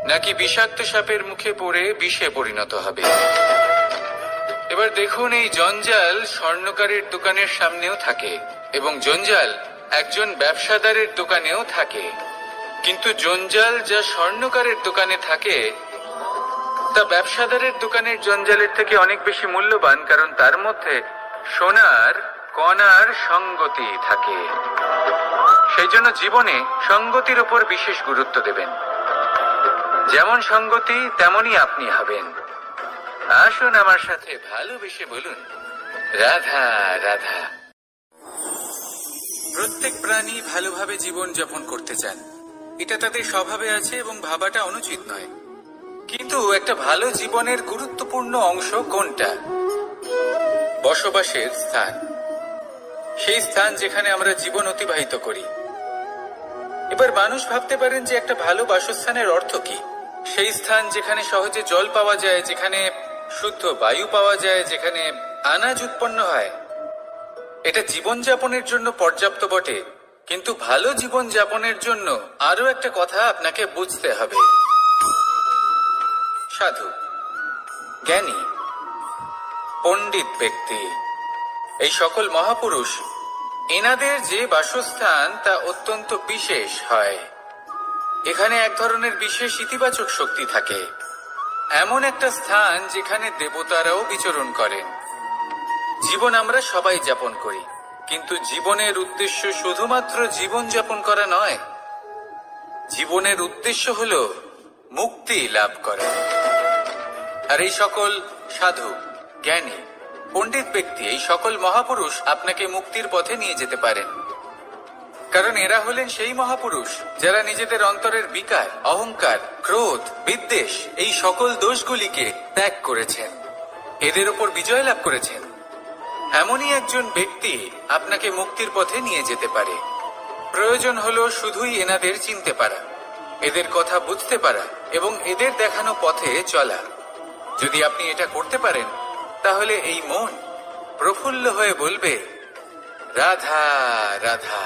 নাকি বিষাক্ত সাপের মুখে পড়ে বিষে পরিণত হবে। এবার দেখুন, এই জঞ্জাল স্বর্ণকারের দোকানের সামনেও থাকে এবং জঞ্জাল একজন ব্যবসাদারের দোকানেও থাকে, কিন্তু জঞ্জাল যা স্বর্ণকারের দোকানে থাকে তা ব্যবসাদারের দোকানের জঞ্জালের থেকে অনেক বেশি মূল্যবান, কারণ তার মধ্যে সোনার কণার সঙ্গতি থাকে। সেই জন্য জীবনে সঙ্গতির উপর বিশেষ গুরুত্ব দেবেন। যেমন সঙ্গতি তেমনই আপনি হবেন। আসুন আমার সাথে ভালোবেসে বলুন, রাধা রাধা। প্রত্যেক প্রাণী ভালোভাবে জীবন যাপন করতে চান, এটা তাদের স্বভাবে আছে এবং ভাবাটা অনুচিত নয়। কিন্তু একটা ভালো জীবনের গুরুত্বপূর্ণ অংশ কোনটা? বসবাসের স্থান, সেই স্থান যেখানে আমরা জীবন অতিবাহিত করি। এবার মানুষ ভাবতে পারেন যে একটা ভালো বাসস্থানের অর্থ কি? সেই স্থান যেখানে সহজে জল পাওয়া যায়, যেখানে শুদ্ধ বায়ু পাওয়া যায়, যেখানে আনাজ উৎপন্ন হয়। এটা জীবনযাপনের জন্য পর্যাপ্ত বটে, কিন্তু ভালো জীবন যাপনের জন্য আরো একটা কথা আপনাকে বুঝতে হবে। সাধু, জ্ঞানী, পণ্ডিত ব্যক্তি, এই সকল মহাপুরুষ, এনাদের যে বাসস্থান তা অত্যন্ত বিশেষ হয়। এখানে এক ধরনের বিশেষ ইতিবাচক শক্তি থাকে, এমন একটা স্থান যেখানে দেবতারাও বিচরণ করেন। জীবন আমরা সবাই যাপন করি, কিন্তু জীবনের উদ্দেশ্য শুধুমাত্র জীবন যাপন করা নয়। জীবনের উদ্দেশ্য হলো মুক্তি লাভ করা। আর এই সকল সাধু, জ্ঞানী, পণ্ডিত ব্যক্তি, এই সকল মহাপুরুষ আপনাকে মুক্তির পথে নিয়ে যেতে পারেন, কারণ এরা হলেন সেই মহাপুরুষ যারা নিজেদের অন্তরের বিকার, অহংকার, ক্রোধ, বিদ্বেষ এই সকল দোষগুলিকে ত্যাগ করেছেন, এদের ওপর বিজয় লাভ করেছেন। এমনই একজন ব্যক্তি আপনাকে মুক্তির পথে নিয়ে যেতে পারে। প্রয়োজন হলো শুধুই এনাদের চিনতে পারা, এদের কথা বুঝতে পারা এবং এদের দেখানো পথে চলা। যদি আপনি এটা করতে পারেন তাহলে এই মন প্রফুল্ল হয়ে বলবে, রাধা রাধা।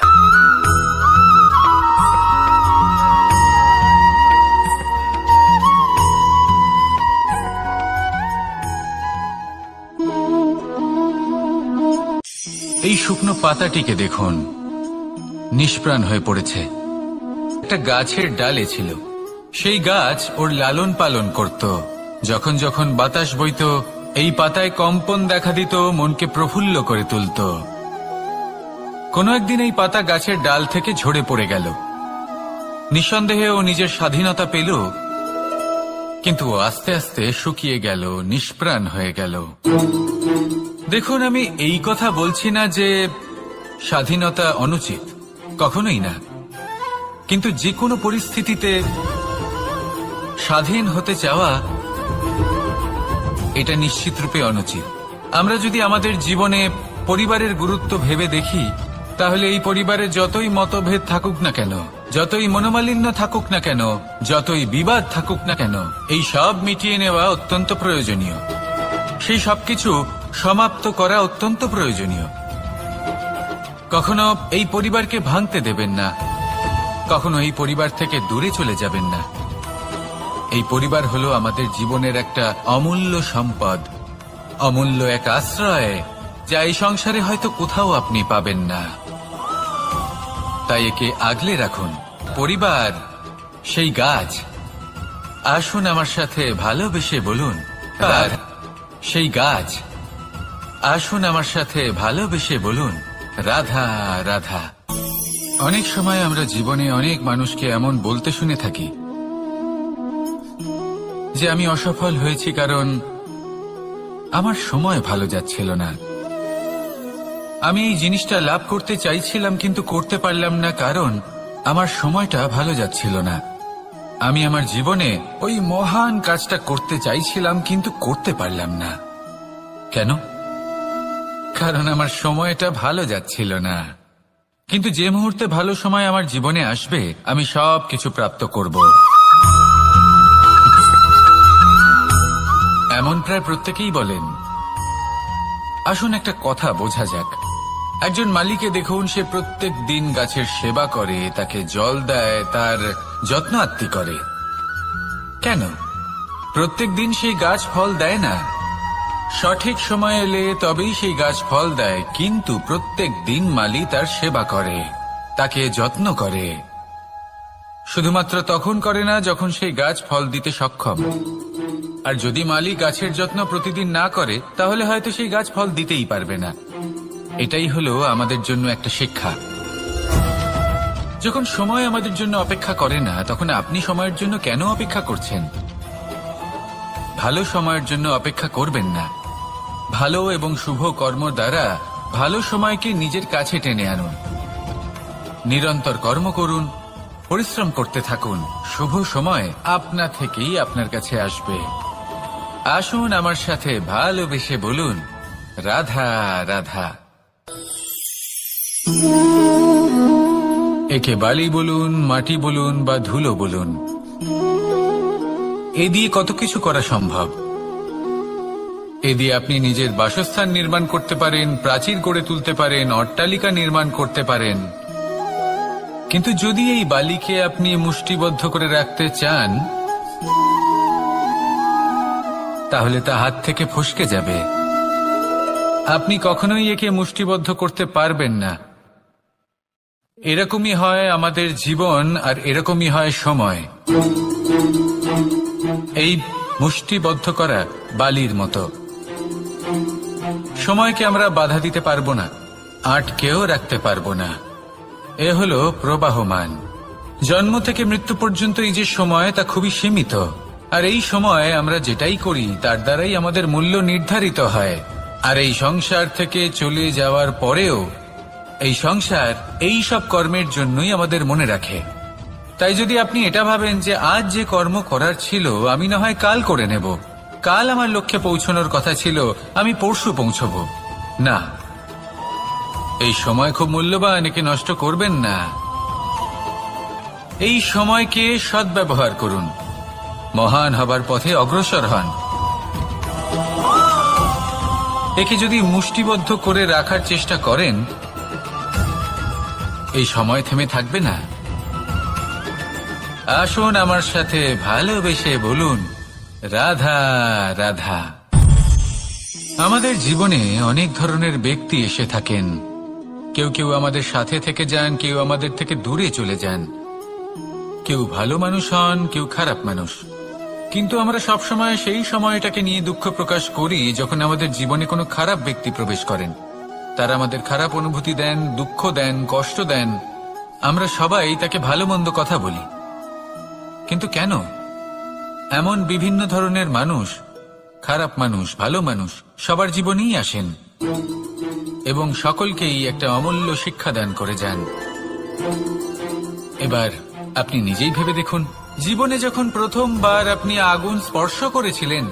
এই শুকনো পাতাটিকে দেখুন, নিষ্প্রাণ হয়ে পড়েছে। একটা গাছের ডালে ছিল, সেই গাছ ওর লালন পালন করত। যখন যখন বাতাস বইত, এই পাতায় কম্পন দেখা দিত, মনকে প্রফুল্ল করে তুলত। কোনো একদিন এই পাতা গাছের ডাল থেকে ঝরে পড়ে গেল। নিঃসন্দেহে ও নিজের স্বাধীনতা পেল, কিন্তু আস্তে আস্তে শুকিয়ে গেল, নিষ্প্রাণ হয়ে গেল। দেখুন, আমি এই কথা বলছি না যে স্বাধীনতা অনুচিত, কখনোই না। কিন্তু যে কোনো পরিস্থিতিতে স্বাধীন হতে চাওয়া এটা নিশ্চিত রূপে অনুচিত। আমরা যদি আমাদের জীবনে পরিবারের গুরুত্ব ভেবে দেখি, তাহলে এই পরিবারে যতই মতভেদ থাকুক না কেন, যতই মনোমালিন্য থাকুক না কেন, যতই বিবাদ থাকুক না কেন, এই সব মিটিয়ে নেওয়া অত্যন্ত প্রয়োজনীয়। সেই সবকিছু সমাপ্ত করা অত্যন্ত প্রয়োজনীয়। কখনো এই পরিবারকে ভাঙতে দেবেন না, কখনো এই পরিবার থেকে দূরে চলে যাবেন না। এই পরিবার হলো আমাদের জীবনের একটা অমূল্য সম্পদ, অমূল্য এক আশ্রয়, যা এই সংসারে হয়তো কোথাও আপনি পাবেন না। তাই একে আগলে রাখুন। পরিবার সেই গাছ। আসুন আমার সাথে ভালোবেসে বলুন, আর সেই গাছ। আসুন আমার সাথে ভালোবেসে বলুন, রাধা রাধা। অনেক সময় আমরা জীবনে অনেক মানুষকে এমন বলতে শুনে থাকি যে আমি অসফল হয়েছি কারণ আমার সময় ভালো যাচ্ছিল না। আমি এই জিনিসটা লাভ করতে চাইছিলাম কিন্তু করতে পারলাম না কারণ আমার সময়টা ভালো যাচ্ছিল না। আমি আমার জীবনে ওই মহান কাজটা করতে চাইছিলাম কিন্তু করতে পারলাম না। কেন? কারণ আমার সময়টা ভালো যাচ্ছিল না। কিন্তু যে মুহূর্তে ভালো সময় আমার জীবনে আসবে আমি সব কিছু প্রাপ্ত করব। এমন প্রায় প্রত্যেকেই বলেন। আসুন একটা কথা বোঝা যাক। একজন মালিকে দেখুন, সে প্রত্যেক দিন গাছের সেবা করে, তাকে জল দেয়, তার যত্ন আত্তি করে। কেন? প্রত্যেক দিন সেই গাছ ফল দেয় না। সঠিক সময় এলে তবেই সেই গাছ ফল দেয়, কিন্তু প্রত্যেক দিন মালি তার সেবা করে, তাকে যত্ন করে। শুধুমাত্র তখন করে না যখন সেই গাছ ফল দিতে সক্ষম। আর যদি মালি গাছের যত্ন প্রতিদিন না করে তাহলে হয়তো সেই গাছ ফল দিতেই পারবে না। এটাই হলো আমাদের জন্য একটা শিক্ষা। যখন সময় আমাদের জন্য অপেক্ষা করে না তখন আপনি সময়ের জন্য কেন অপেক্ষা করছেন? ভালো সময়ের জন্য অপেক্ষা করবেন না। ভালো এবং শুভ কর্ম দ্বারা ভালো সময়কে নিজের কাছে টেনে আনুন। নিরন্তর কর্ম করুন, পরিশ্রম করতে থাকুন। শুভ সময় আপনা থেকেই আপনার কাছে আসবে। আসুন আমার সাথে ভালোবেসে বলুন, রাধা রাধা। একে বালি বলুন, মাটি বলুন বা ধুলো বলুন, এ দিয়ে কত কিছু করা সম্ভব। এ দিয়ে আপনি নিজের বাসস্থান নির্মাণ করতে পারেন, প্রাচীর গড়ে তুলতে পারেন, অট্টালিকা নির্মাণ করতে পারেন। কিন্তু যদি এই বালিকে আপনি মুষ্টিবদ্ধ করে রাখতে চান তাহলে তা হাত থেকে ফসকে যাবে। আপনি কখনোই একে মুষ্টিবদ্ধ করতে পারবেন না। এরকমই হয় আমাদের জীবন, আর এরকমই হয় সময়। এই মুষ্টিবদ্ধ করা বালির মতো। সময়কে আমরা বাধা দিতে পারবো না, আটকেও রাখতে পারবো না। এ হলো প্রবাহমান। জন্ম থেকে মৃত্যু পর্যন্ত এই যে সময়, তা খুবই সীমিত। আর এই সময় আমরা যেটাই করি তার দ্বারাই আমাদের মূল্য নির্ধারিত হয়। আর এই সংসার থেকে চলে যাওয়ার পরেও এই সংসার এই সব কর্মের জন্যই আমাদের মনে রাখে। তাই যদি আপনি এটা ভাবেন যে আজ যে কর্ম করার ছিল আমি না হয় কাল করে নেব, কাল আমার লক্ষ্যে পৌঁছানোর কথা ছিল আমি পরশু পৌঁছব, না, এই সময় খুব মূল্যবান, একে নষ্ট করবেন না। এই সময়কে সদ্ব্যবহার করুন, মহান হবার পথে অগ্রসর হন। একে যদি মুষ্টিবদ্ধ করে রাখার চেষ্টা করেন এই সময় থেমে থাকবে না। আসুন আমার সাথে ভালোবেসে বলুন, রাধা রাধা। আমাদের জীবনে অনেক ধরনের ব্যক্তি এসে থাকেন। কেউ কেউ আমাদের সাথে থেকে যান, কেউ আমাদের থেকে দূরে চলে যান। কেউ ভালো মানুষ হন, কেউ খারাপ মানুষ। কিন্তু আমরা সবসময় সেই সময়টাকে নিয়ে দুঃখ প্রকাশ করি যখন আমাদের জীবনে কোনো খারাপ ব্যক্তি প্রবেশ করেন। তারা আমাদের খারাপ অনুভূতি দেন, দুঃখ দেন, কষ্ট দেন। আমরা সবাই তাকে ভালো মন্দ কথা বলি। কিন্তু কেন? এমন বিভিন্ন ধরনের মানুষ, খারাপ মানুষ, ভালো মানুষ সবার জীবনেই আসেন এবং সকলকেই একটা অমূল্য শিক্ষা দান করে যান। এবার আপনি নিজেই ভেবে দেখুন, জীবনে যখন প্রথমবার আপনি আগুন স্পর্শ করেছিলেন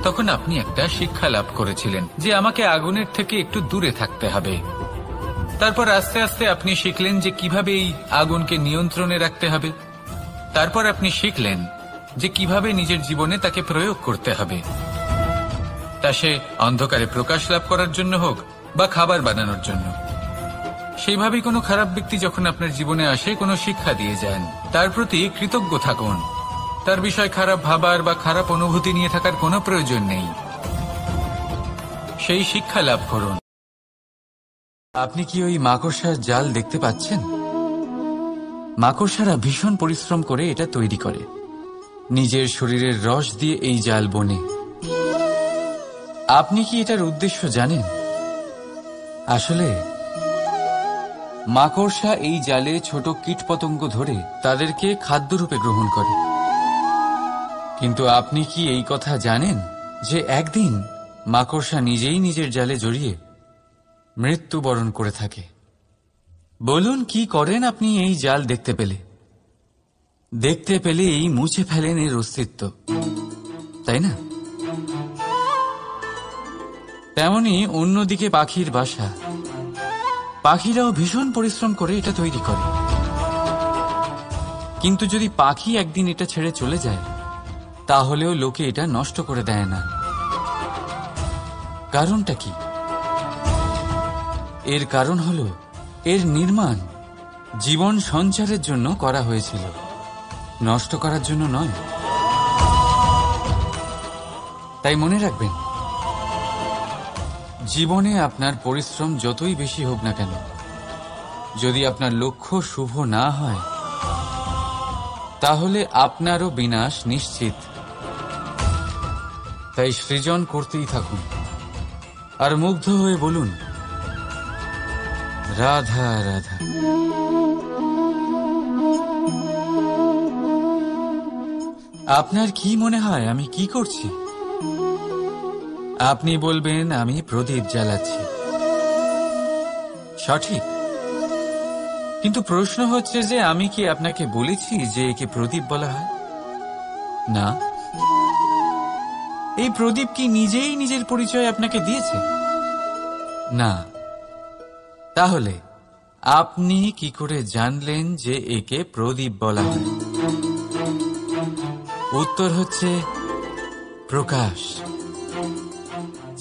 তখন আপনি একটা শিক্ষা লাভ করেছিলেন যে আমাকে আগুনের থেকে একটু দূরে থাকতে হবে। তারপর আস্তে আস্তে আপনি শিখলেন যে কিভাবে এই আগুনকে নিয়ন্ত্রণে রাখতে হবে। তারপর আপনি শিখলেন যে কিভাবে নিজের জীবনে তাকে প্রয়োগ করতে হবে, তা সে অন্ধকারে প্রকাশ লাভ করার জন্য হোক বা খাবার বানানোর জন্য। সেইভাবেই কোনো খারাপ ব্যক্তি যখন আপনার জীবনে আসে কোনো শিক্ষা দিয়ে যান, তার প্রতি কৃতজ্ঞ থাকুন। তার বিষয় খারাপ ভাবার বা খারাপ অনুভূতি নিয়ে থাকার কোনো প্রয়োজন নেই। সেই শিক্ষা লাভ করুন। আপনি কি ওই মাকড়সার জাল দেখতে পাচ্ছেন? মাকড়সারা ভীষণ পরিশ্রম করে এটা তৈরি করে। নিজের শরীরের রস দিয়ে এই জাল বোনে। আপনি কি এটার উদ্দেশ্য জানেন? আসলে মাকড়সা এই জালে ছোট কীটপতঙ্গ ধরে তাদেরকে খাদ্যরূপে গ্রহণ করে। কিন্তু আপনি কি এই কথা জানেন যে একদিন মাকড়সা নিজেই নিজের জালে জড়িয়ে মৃত্যুবরণ করে থাকে? বলুন, কি করেন আপনি এই জাল দেখতে পেলে? দেখতে পেলেই মুছে ফেলেন এর অস্তিত্ব, তাই না? তেমনি অন্যদিকে পাখির বাসা। পাখিরাও ভীষণ পরিশ্রম করে এটা তৈরি করে। কিন্তু যদি পাখি একদিন এটা ছেড়ে চলে যায়, তাহলেও লোকে এটা নষ্ট করে দেয় না। কারণটা কি? এর কারণ হলো এর নির্মাণ জীবন সঞ্চারের জন্য করা হয়েছিল, নষ্ট করার জন্য নয়। তাই মনে রাখবেন, জীবনে আপনার পরিশ্রম যতই বেশি হোক না কেন, যদি আপনার লক্ষ্য শুভ না হয়, তাহলে আপনারও বিনাশ নিশ্চিত। তাই সৃজন করতেই থাকুন আর মুগ্ধ হয়ে বলুন, রাধা রাধা। আপনার কি মনে হয় আমি কি করছি? আপনি বলবেন আমি প্রদীপ জ্বালাচ্ছি। সঠিক। কিন্তু প্রশ্ন হচ্ছে যে আমি কি আপনাকে বলেছি যে একে প্রদীপ বলা হয়? না। এই প্রদীপ কি নিজেই নিজের পরিচয় আপনাকে দিয়েছে? না। তাহলে আপনি কি করে জানলেন যে একে প্রদীপ বলা হয়? উত্তর হচ্ছে প্রকাশ,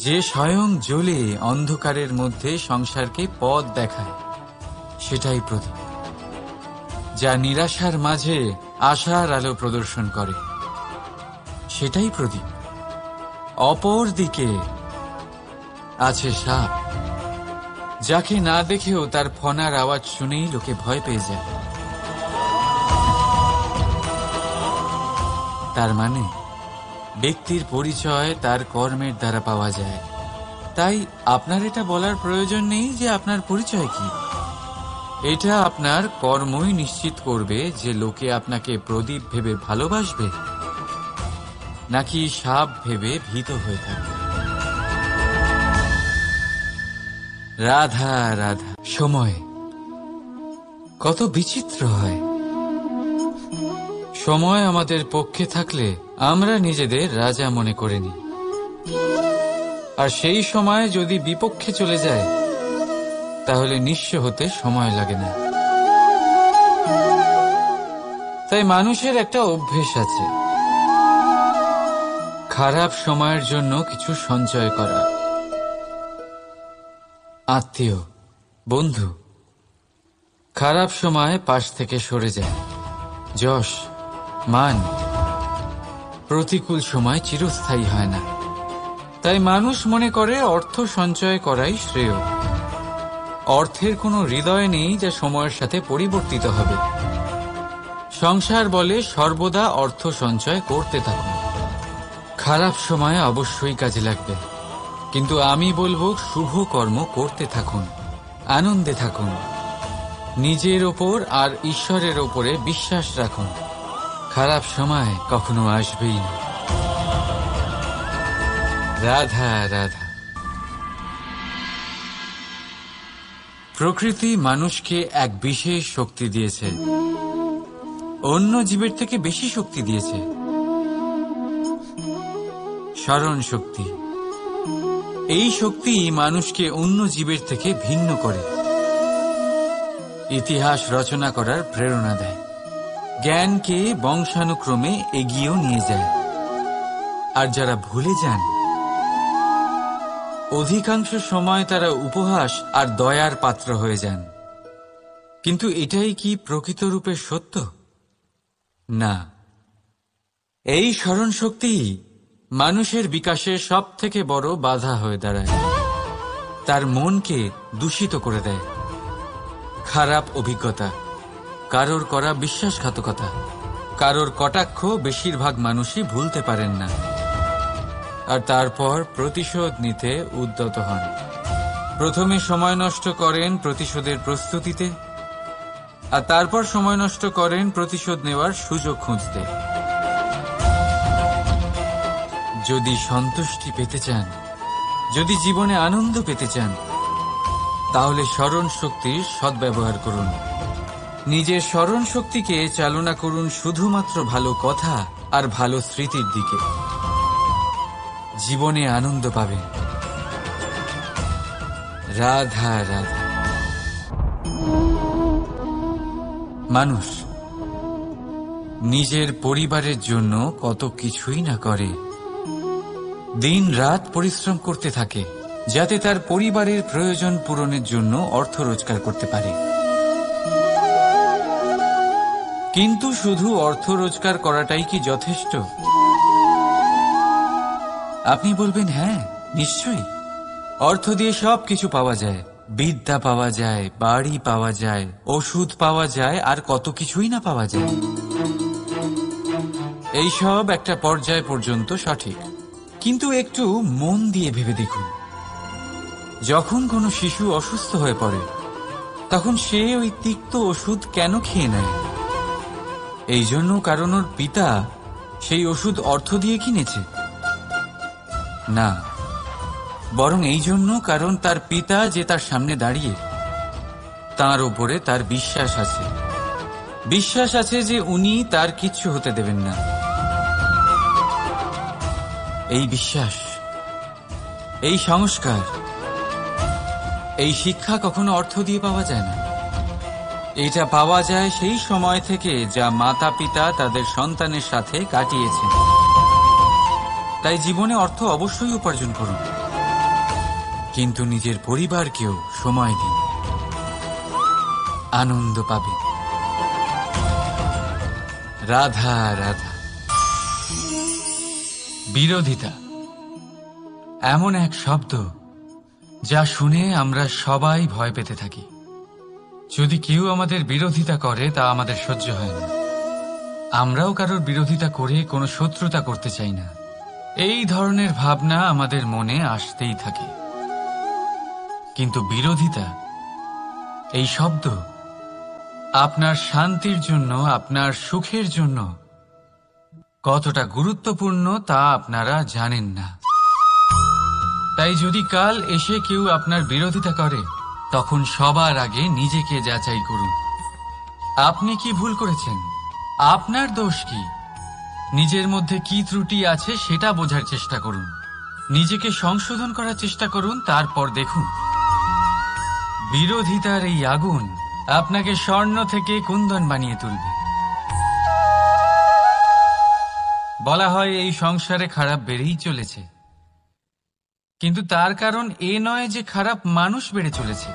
যে স্বয়ং জ্বলে অন্ধকারের মধ্যে সংসারকে পথ দেখায়, সেটাই প্রদীপ। যা নিরাশার মাঝে আশার আলো প্রদর্শন করে, সেটাই প্রদীপ। অপর দিকে আছে সাপ, যাকে না দেখেও তার ফনার আওয়াজ শুনেই লোকে ভয় পেয়ে যায়। তার মানে ব্যক্তির পরিচয় তার কর্মের দ্বারা পাওয়া যায়। তাই আপনার এটা বলার প্রয়োজন নেই যে আপনার পরিচয় কি। এটা আপনার কর্মই নিশ্চিত করবে যে লোকে আপনাকে প্রদীপ ভেবে ভালোবাসবে নাকি সাপ ভেবে ভীত হয়ে থাকবে। রাধা রাধা। সময় কত বিচিত্র হয়। সময় আমাদের পক্ষে থাকলে আমরা নিজেদের রাজা মনে করে নিই, আর সেই সময় যদি বিপক্ষে চলে যায়, তাহলে নিঃস্ব হতে সময় লাগে না। তাই মানুষের একটা অভ্যেস আছে, খারাপ সময়ের জন্য কিছু সঞ্চয় করা। আত্মীয়, বন্ধু খারাপ সময় পাশ থেকে সরে যায়। যশ, মান প্রতিকূল সময় চিরস্থায়ী হয় না। তাই মানুষ মনে করে অর্থ সঞ্চয় করাই শ্রেয়। অর্থের কোনো হৃদয় নেই যা সময়ের সাথে পরিবর্তিত হবে। সংসার বলে সর্বদা অর্থ সঞ্চয় করতে থাকুন। খারাপ সময় অবশ্যই কাজে লাগবে, কিন্তু আমি বলবো শুভ কর্ম করতে থাকুন, আনন্দে থাকুন, নিজের ওপর আর ঈশ্বরের ওপরে বিশ্বাস রাখুন। খারাপ সময় কখনো আসবেই না। রাধা রাধা। প্রকৃতি মানুষকে এক বিশেষ শক্তি দিয়েছে, অন্য জীবের থেকে বেশি শক্তি দিয়েছে। স্মরণ শক্তি। এই শক্তি মানুষকে অন্য জীবের থেকে ভিন্ন করে, ইতিহাস রচনা করার প্রেরণা দেয়, জ্ঞানকে বংশানুক্রমে এগিয়েও নিয়ে যায়। আর যারা ভুলে যান, অধিকাংশ সময় তারা উপহাস আর দয়ার পাত্র হয়ে যান। কিন্তু এটাই কি প্রকৃত রূপে সত্য? না। এই স্মরণ শক্তি মানুষের বিকাশে সব থেকে বড় বাধা হয়ে দাঁড়ায়। তার মনকে দূষিত করে দেয়। খারাপ অভিজ্ঞতা, কারোর করা বিশ্বাসঘাতকতা, কারোর কটাক্ষ বেশিরভাগ মানুষই ভুলতে পারেন না, আর তারপর প্রতিশোধ নিতে উদ্যত হন। প্রথমে সময় নষ্ট করেন প্রতিশোধের প্রস্তুতিতে, আর তারপর সময় নষ্ট করেন প্রতিশোধ নেওয়ার সুযোগ খুঁজতে। যদি সন্তুষ্টি পেতে চান, যদি জীবনে আনন্দ পেতে চান, তাহলে স্মরণ শক্তির সদ্ব্যবহার করুন। নিজের স্মরণ শক্তিকে চালনা করুন শুধুমাত্র ভালো কথা আর ভালো স্মৃতির দিকে। জীবনে আনন্দ পাবেন। রাধা রাধা। মানুষ নিজের পরিবারের জন্য কত কিছুই না করে। দিন রাত পরিশ্রম করতে থাকে যাতে তার পরিবারের প্রয়োজন পূরণের জন্য অর্থ রোজগার করতে পারে। কিন্তু শুধু অর্থ রোজগার করাটাই কি যথেষ্ট? আপনি বলবেন, হ্যাঁ নিশ্চয়ই, অর্থ দিয়ে সব কিছু পাওয়া যায়। বিদ্যা পাওয়া যায়, বাড়ি পাওয়া যায়, ওষুধ পাওয়া যায়, আর কত কিছুই না পাওয়া যায়। এইসব একটা পর্যায় পর্যন্ত সঠিক, কিন্তু একটু মন দিয়ে ভেবে দেখুন, যখন কোনো শিশু অসুস্থ হয়ে পড়ে তখন সে ওই তিক্ত ওষুধ কেন খেয়ে নেয়? এই জন্য কারণ ওর পিতা সেই ওষুধ অর্থ দিয়ে কিনেছে? না, বরং এই জন্য কারণ তার পিতা যে তার সামনে দাঁড়িয়ে, তার উপরে তার বিশ্বাস আছে। বিশ্বাস আছে যে উনি তার কিচ্ছু হতে দেবেন না। এই বিশ্বাস, এই সংস্কার, এই শিক্ষা কখনো অর্থ দিয়ে পাওয়া যায় না। এটা পাওয়া যায় সেই সময় থেকে যা মাতা পিতা তাদের সন্তানের সাথে কাটিয়েছেন। তাই জীবনে অর্থ অবশ্যই উপার্জন করুন, কিন্তু নিজের পরিবারকেও সময় দিন, আনন্দ পাবেন। রাধা রাধা। বিরোধিতা এমন এক শব্দ যা শুনে আমরা সবাই ভয় পেতে থাকি। যদি কেউ আমাদের বিরোধিতা করে তা আমাদের সহ্য হয় না। আমরাও কারোর বিরোধিতা করে কোনো শত্রুতা করতে চাই না। এই ধরনের ভাবনা আমাদের মনে আসতেই থাকে। কিন্তু বিরোধিতা, এই শব্দ আপনার শান্তির জন্য, আপনার সুখের জন্য কতটা গুরুত্বপূর্ণ তা আপনারা জানেন না। তাই যদি কাল এসে কেউ আপনার বিরোধিতা করে, তখন সবার আগে নিজেকে যাচাই করুন। আপনি কি ভুল করেছেন? আপনার দোষ কি? নিজের মধ্যে কি ত্রুটি আছে সেটা বোঝার চেষ্টা করুন। নিজেকে সংশোধন করার চেষ্টা করুন, তারপর দেখুন বিরোধিতার এই আগুন আপনাকে স্বর্ণ থেকে কুন্দন বানিয়ে তুলবে। বলা হয় এই সংসারে খারাপ বেড়েই চলেছে, কিন্তু তার কারণ এ নয় যে খারাপ মানুষ বেড়ে চলেছে।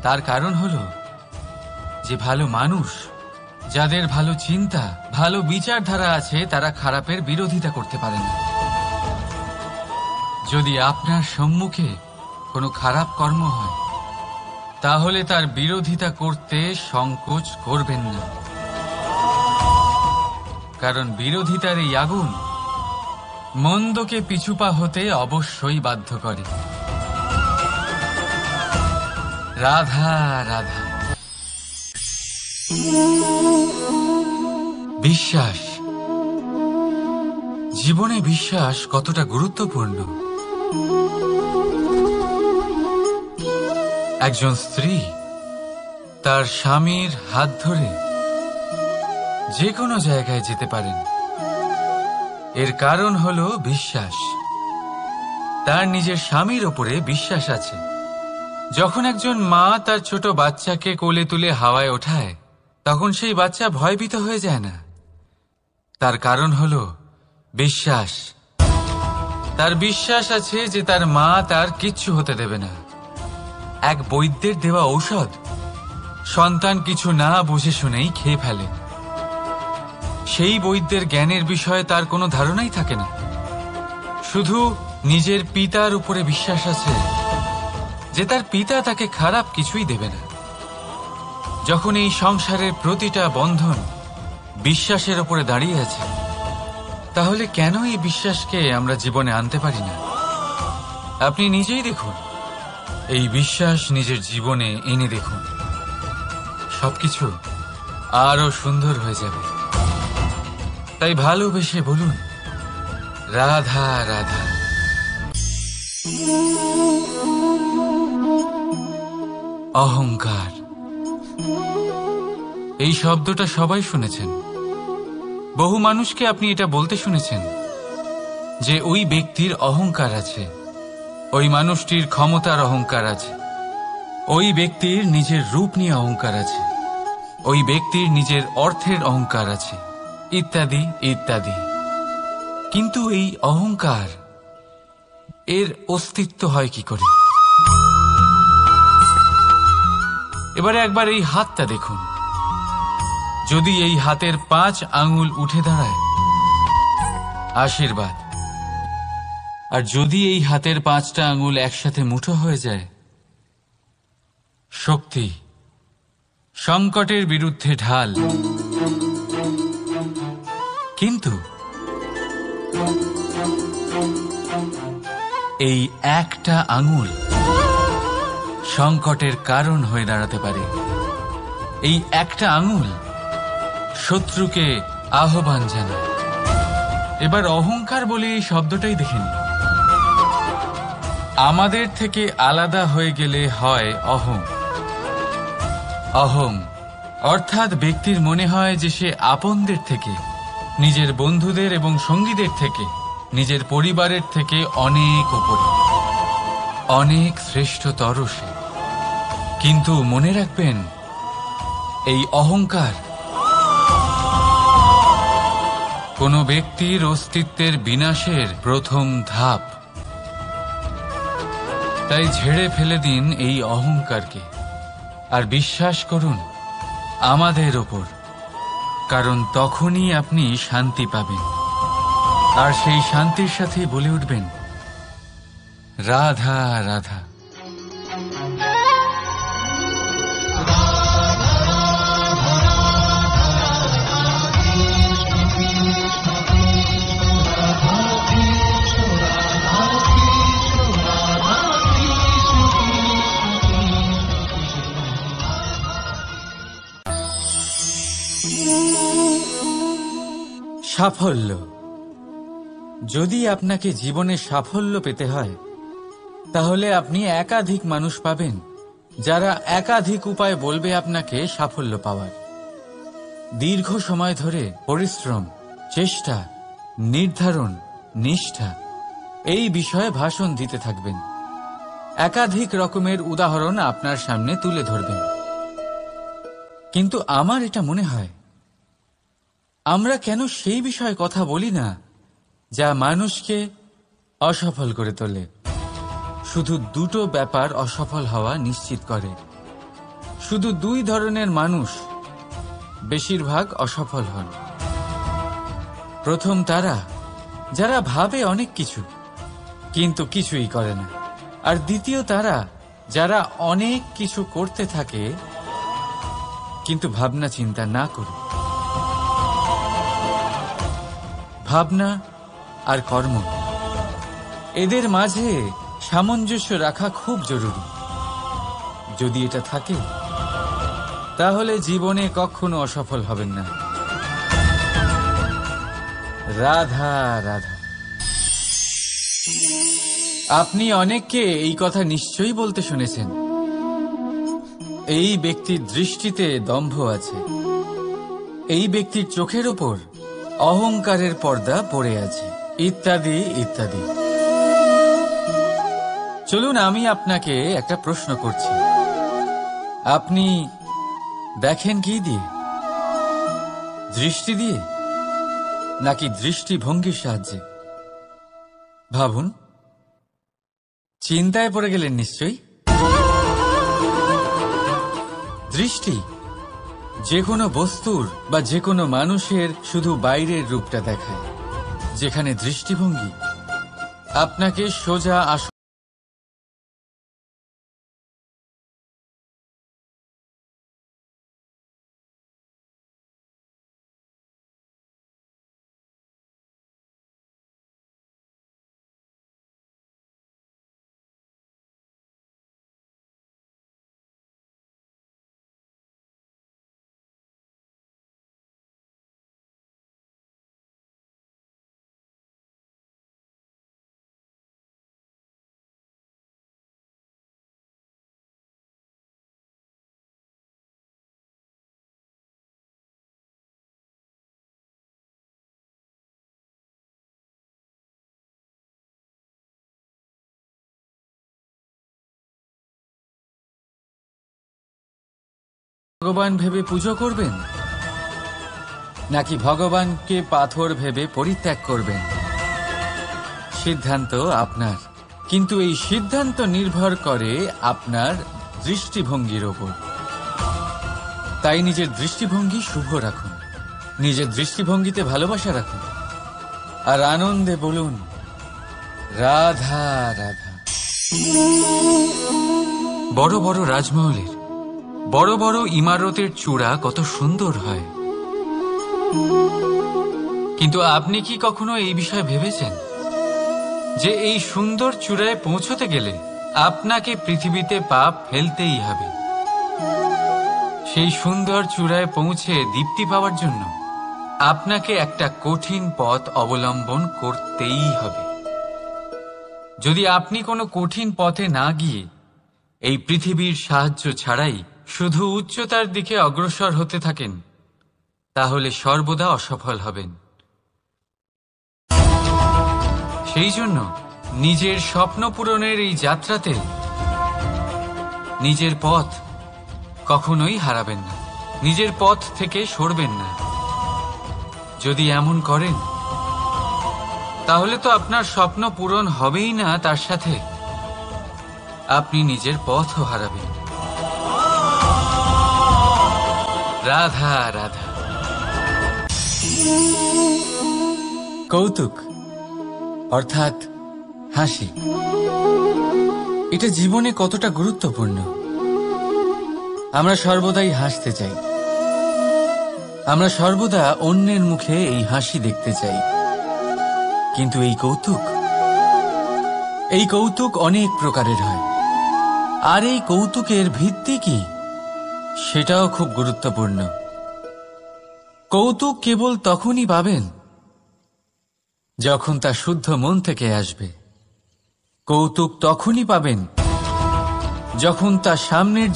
তার কারণ হলো যে ভালো মানুষ, যাদের ভালো চিন্তা, ভালো বিচারধারা আছে, তারা খারাপের বিরোধিতা করতে পারে না। যদি আপনার সম্মুখে কোনো খারাপ কর্ম হয়, তাহলে তার বিরোধিতা করতে সংকোচ করবেন না, কারণ বিরোধিতার এই আগুন মন্দকে পিছুপা হতে অবশ্যই বাধ্য করে। রাধা রাধা। বিশ্বাস, জীবনে বিশ্বাস কতটা গুরুত্বপূর্ণ। একজন স্ত্রী তার স্বামীর হাত ধরে যে কোনো জায়গায় যেতে পারেন, এর কারণ হলো বিশ্বাস। তার নিজের স্বামীর ওপরে বিশ্বাস আছে। যখন একজন মা তার ছোট বাচ্চাকে কোলে তুলে হাওয়ায় ওঠায়, তখন সেই বাচ্চা ভয়ভীত হয়ে যায় না। তার কারণ হলো বিশ্বাস। তার বিশ্বাস আছে যে তার মা তার কিচ্ছু হতে দেবে না। এক বৈদ্যের দেওয়া ঔষধ সন্তান কিছু না বুঝে শুনেই খেয়ে ফেলে। সেই বৈদ্যের জ্ঞানের বিষয়ে তার কোনো ধারণাই থাকে না, শুধু নিজের পিতার উপরে বিশ্বাস আছে যে তার পিতা তাকে খারাপ কিছুই দেবে না। যখন এই সংসারের প্রতিটা বন্ধন বিশ্বাসের উপরে দাঁড়িয়ে আছে, তাহলে কেন এই বিশ্বাসকে আমরা জীবনে আনতে পারি না? আপনি নিজেই দেখুন, এই বিশ্বাস নিজের জীবনে এনে দেখুন, সবকিছু আরো সুন্দর হয়ে যাবে। তাই ভালোবেসে বলুন, রাধা রাধা। অহংকার, এই শব্দটা সবাই শুনেছেন। বহু মানুষকে আপনি এটা বলতে শুনেছেন যে ওই ব্যক্তির অহংকার আছে, ওই মানুষটির ক্ষমতার অহংকার আছে, ওই ব্যক্তির নিজের রূপ নিয়ে অহংকার আছে, ওই ব্যক্তির নিজের অর্থের অহংকার আছে, ইত্যাদি ইত্যাদি। কিন্তু এই অহংকার, এর অস্তিত্ব হয় কি করে? এবারে একবার এই হাতটা দেখুন। যদি এই হাতের 5 আঙ্গুল উঠে দাঁড়ায়, আশীর্বাদ। আর যদি এই হাতের 5টা আঙ্গুল একসাথে মুঠো হয়ে যায়, শক্তি, সংকটের বিরুদ্ধে ঢাল। কিন্তু এই একটা আঙ্গুল সংকটের কারণ হয়ে দাঁড়াতে পারে। এই একটা আঙ্গুল শত্রুকে আহ্বান জানায়। এবার অহংকার বলে এই শব্দটাই দেখে নিন। আমাদের থেকে আলাদা হয়ে গেলে হয় অহং। অহং অর্থাৎ ব্যক্তির মনে হয় যে সে আপনদের থেকে, নিজের বন্ধুদের এবং সঙ্গীদের থেকে, নিজের পরিবারের থেকে অনেক উপরে, অনেক শ্রেষ্ঠতর সে। কিন্তু মনে রাখবেন, এই অহংকার কোনো ব্যক্তির অস্তিত্বের বিনাশের প্রথম ধাপ। তাই ঝেড়ে ফেলে দিন এই অহংকারকে, আর বিশ্বাস করুন আমাদের ওপর, কারণ তখনই আপনি শান্তি পাবেন। আর সেই শান্তির সাথে বলে উঠবেন, রাধা রাধা। সাফল্য। যদি আপনাকে জীবনে সাফল্য পেতে হয়, তাহলে আপনি একাধিক মানুষ পাবেন যারা একাধিক উপায় বলবে আপনাকে সাফল্য পাওয়ার। দীর্ঘ সময় ধরে পরিশ্রম, চেষ্টা, নির্ধারণ, নিষ্ঠা এই বিষয়ে ভাষণ দিতে থাকবেন। একাধিক রকমের উদাহরণ আপনার সামনে তুলে ধরবেন। কিন্তু আমার এটা মনে হয়, আমরা কেন সেই বিষয়ে কথা বলি না যা মানুষকে অসফল করে তোলে? শুধু দুটো ব্যাপার অসফল হওয়া নিশ্চিত করে। শুধু 2 ধরনের মানুষ বেশিরভাগ অসফল হন। প্রথম তারা যারা ভাবে অনেক কিছু কিন্তু কিছুই করে না। আর দ্বিতীয় তারা যারা অনেক কিছু করতে থাকে কিন্তু ভাবনা চিন্তা না করে। ভাবনা আর কর্ম, এদের মাঝে সামঞ্জস্য রাখা খুব জরুরি। যদি এটা থাকে, তাহলে জীবনে কখনো অসফল হবেন না। রাধা রাধা। আপনি অনেককে এই কথা নিশ্চয়ই বলতে শুনেছেন, এই ব্যক্তির দৃষ্টিতে দম্ভ আছে, এই ব্যক্তির চোখের ওপর অহংকারের পর্দা পড়ে আছে, ইত্যাদি ইত্যাদি। চলুন আমি আপনাকে একটা প্রশ্ন করছি। আপনি দেখেন কি দিয়ে? দৃষ্টি দিয়ে নাকি দৃষ্টিভঙ্গির সাহায্যে? ভাবুন। চিন্তায় পড়ে গেলেন নিশ্চয়ই। দৃষ্টি যে কোনো বস্তুর বা যে কোনো মানুষের শুধু বাইরের রূপটা দেখায়, যেখানে দৃষ্টিভঙ্গি আপনাকে সোজা ভগবান ভেবে পুজো করবেন, নাকি ভগবানকে পাথর ভেবে পরিত্যাগ করবেন, সিদ্ধান্ত আপনার। কিন্তু এই সিদ্ধান্ত নির্ভর করে আপনার দৃষ্টিভঙ্গির ওপর। তাই নিজের দৃষ্টিভঙ্গি শুভ রাখুন, নিজের দৃষ্টিভঙ্গিতে ভালোবাসা রাখুন, আর আনন্দে বলুন রাধা রাধা। বড় বড় রাজমহলের বড় বড় ইমারতের চূড়া কত সুন্দর হয়, কিন্তু আপনি কি কখনো এই বিষয়ে ভেবেছেন যে এই সুন্দর চূড়ায় পৌঁছতে গেলে আপনাকে পৃথিবীতে পা ফেলতেই হবে? সেই সুন্দর চূড়ায় পৌঁছে দীপ্তি পাওয়ার জন্য আপনাকে একটা কঠিন পথ অবলম্বন করতেই হবে। যদি আপনি কোনো কঠিন পথে না গিয়ে এই পৃথিবীর সাহায্য ছাড়াই শুধু উচ্চতার দিকে অগ্রসর হতে থাকেন, তাহলে সর্বদা অসফল হবেন। সেই জন্য নিজের স্বপ্ন পূরণের এই যাত্রাতে নিজের পথ কখনোই হারাবেন না, নিজের পথ থেকে সরবেন না। যদি এমন করেন তাহলে তো আপনার স্বপ্ন পূরণ হবেই না, তার সাথে আপনি নিজের পথও হারাবেন। রাধা রাধা। কৌতুক অর্থাৎ হাসি, এটা জীবনে কতটা গুরুত্বপূর্ণ। আমরা সর্বদাই হাসতে চাই, আমরা সর্বদা অন্যের মুখে এই হাসি দেখতে চাই। কিন্তু এই কৌতুক অনেক প্রকারের হয়, আর এই কৌতুকের ভিত্তি কি সেটাও খুব গুরুত্বপূর্ণ। কৌতুক কেবল তখনই পাবেন যখন তা শুদ্ধ মন থেকে আসবে। কৌতুক তখনই পাবেন যখন তা সামনের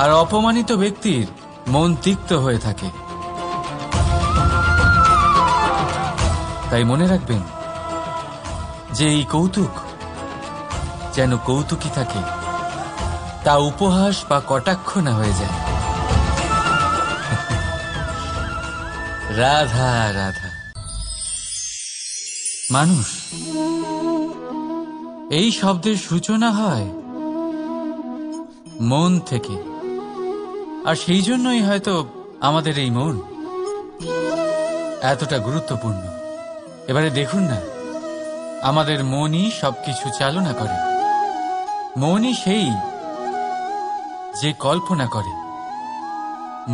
আর অপমানিত ব্যক্তির মন তিক্ত হয়ে থাকে। তাই মনে রাখবেন যে এই কৌতুক যেন কৌতুকই থাকে, তা উপহাস বা কটাক্ষ না হয়ে যায়। রাধা রাধা। মানুষ এই শব্দের সূচনা হয় মন থেকে, আর সেই জন্যই হয়তো আমাদের এই মন এতটা গুরুত্বপূর্ণ। এবারে দেখুন না, আমাদের মনই সবকিছু চালনা করে। মনই সেই যে কল্পনা করে,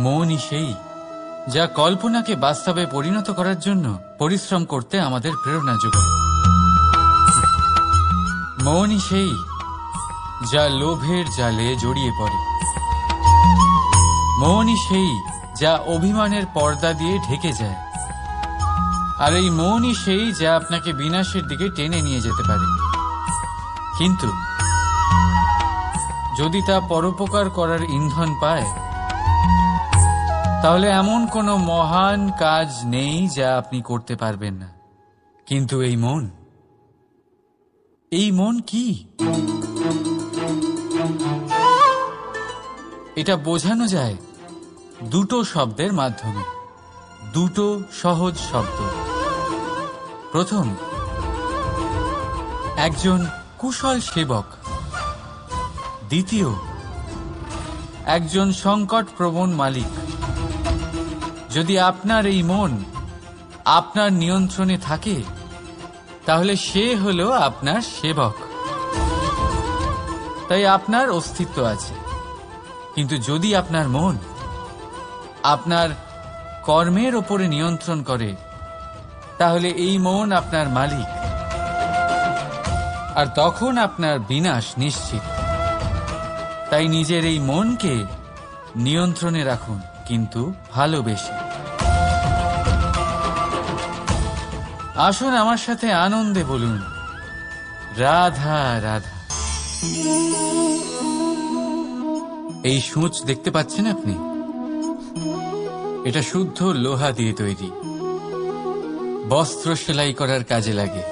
মনই সেই যা কল্পনাকে বাস্তবে পরিণত করার জন্য পরিশ্রম করতে আমাদের প্রেরণা যোগায়। মনই সেই যা লোভের জালে জড়িয়ে পড়ে। মনই সেই যা অভিমানের পর্দা দিয়ে ঢেকে যায়। আর এই মনই সেই যা আপনাকে বিনাশের দিকে টেনে নিয়ে যেতে পারে। কিন্তু যদি তা পরোপকার করার ইন্ধন পায়, তাহলে এমন কোনো মহান কাজ নেই যা আপনি করতে পারবেন না। কিন্তু এই মন কি? এটা বোঝানো যায় দুটো শব্দের মাধ্যমে, দুটো সহজ শব্দ। প্রথম, একজন কুশল সেবক। দ্বিতীয়, একজন সংকটপ্রবণ মালিক। যদি আপনার এই মন আপনার নিয়ন্ত্রণে থাকে, তাহলে সে হলো আপনার সেবক। তাই আপনার অস্তিত্ব আছে। কিন্তু যদি আপনার মন আপনার কর্মের ওপরে নিয়ন্ত্রণ করে, তাহলে এই মন আপনার মালিক, আর তখন আপনার বিনাশ নিশ্চিত। তাই নিজের এই মনকে নিয়ন্ত্রণে রাখুন, কিন্তু ভালোবেসে। আসুন আমার সাথে আনন্দে বলুন, রাধা রাধা। এই সূঁচ দেখতে পাচ্ছেন আপনি? এটা শুদ্ধ লোহা দিয়ে তৈরি। বস্ত্র সেলাই করার কাজে লাগে,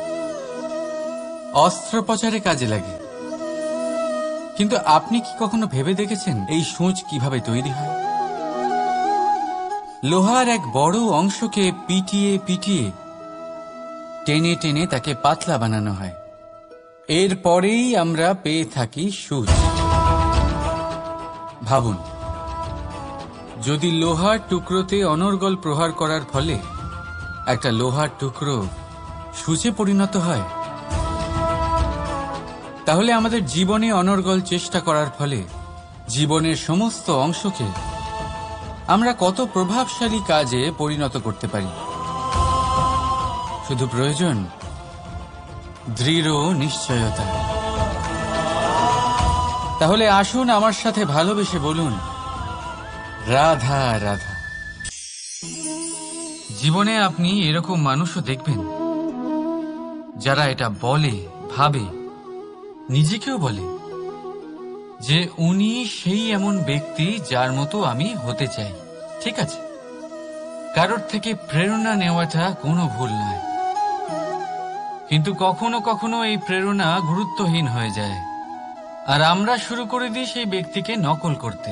অস্ত্রোপচারে কাজে লাগে। কিন্তু আপনি কি কখনো ভেবে দেখেছেন এই সূঁচ কিভাবে তৈরি হয়? লোহার এক বড় অংশকে পিটিয়ে পিটিয়ে টেনে টেনে তাকে পাতলা বানানো হয়। এরপরেই আমরা পেয়ে থাকি সূঁচ। ভাবুন, যদি লোহার টুকরোতে অনর্গল প্রহার করার ফলে একটা লোহার টুকরো সূঁচে পরিণত হয়, তাহলে আমাদের জীবনে অনর্গল চেষ্টা করার ফলে জীবনের সমস্ত অংশকে আমরা কত প্রভাবশালী কাজে পরিণত করতে পারি। শুধু প্রয়োজন দৃঢ় নিশ্চয়তা। তাহলে আসুন আমার সাথে ভালোবেসে বলুন, রাধা রাধা। জীবনে আপনি এরকম মানুষও দেখবেন যারা এটা বলে, ভাবে, নিজেকেও বলে যে উনি সেই এমন ব্যক্তি যার মতো আমি হতে চাই। ঠিক আছে, কারোর থেকে প্রেরণা নেওয়াটা কোনো ভুল নয়। কিন্তু কখনো কখনো এই প্রেরণা গুরুত্বহীন হয়ে যায়, আর আমরা শুরু করে দিই সেই ব্যক্তিকে নকল করতে।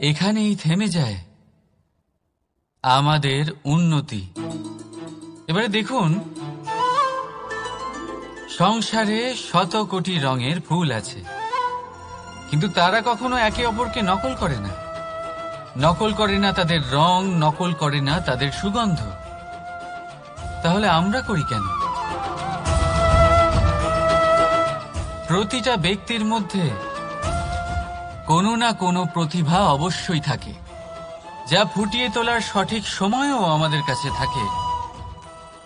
এখানেই থেমে যায় আমাদের উন্নতি। এবারে দেখুন, সংসারে শত কোটি রঙের ফুল আছে, কিন্তু তারা কখনো একে অপরকে নকল করে না। নকল করে না তাদের রং, নকল করে না তাদের সুগন্ধ। তাহলে আমরা করি কেন? প্রতিটা ব্যক্তির মধ্যে কোনো না কোনো প্রতিভা অবশ্যই থাকে, যা ফুটিয়ে তোলার সঠিক সময়ও আমাদের কাছে থাকে।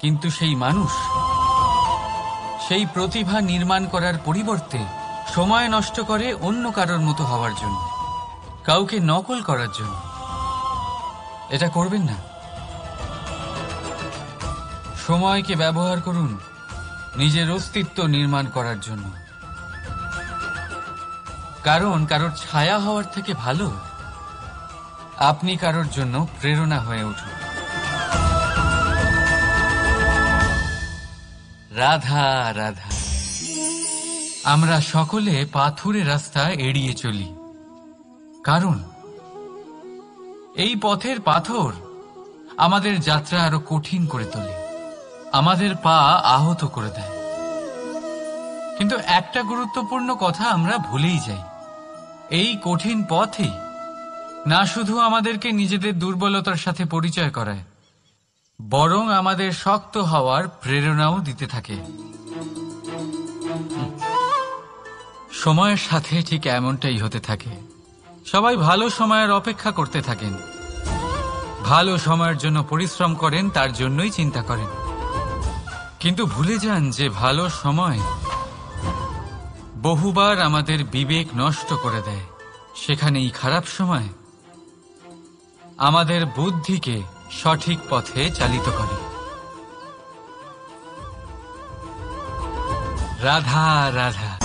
কিন্তু সেই মানুষ সেই প্রতিভা নির্মাণ করার পরিবর্তে সময় নষ্ট করে অন্য কারোর মতো হওয়ার জন্য, কাউকে নকল করার জন্য। এটা করবেন না। সময়কে ব্যবহার করুন নিজের অস্তিত্ব নির্মাণ করার জন্য। কারণ কারোর ছায়া হওয়ার থেকে ভালো আপনি কারোর জন্য প্রেরণা হয়ে উঠুন। রাধা রাধা। আমরা সকলে পাথুরে রাস্তা এড়িয়ে চলি, কারণ এই পথের পাথর আমাদের যাত্রা আরো কঠিন করে তোলে, আমাদের পা আহত করে দেয়। কিন্তু একটা গুরুত্বপূর্ণ কথা আমরা ভুলেই যাই, এই কঠিন পথই না শুধু আমাদেরকে নিজেদের দুর্বলতার সাথে পরিচয় করায়, বরং আমাদের শক্ত হওয়ার প্রেরণাও দিতে থাকে। সময়ের সাথে ঠিক এমনটাই হতে থাকে। সবাই ভালো সময়ের অপেক্ষা করতে থাকেন, ভালো সময়ের জন্য পরিশ্রম করেন, তার জন্যই চিন্তা করেন। কিন্তু ভুলে যান যে ভালো সময় বহুবার আমাদের বিবেক নষ্ট করে দেয়। সেখানেই খারাপ সময় আমাদের বুদ্ধিকে সঠিক পথে চালিত করে। রাধা রাধা।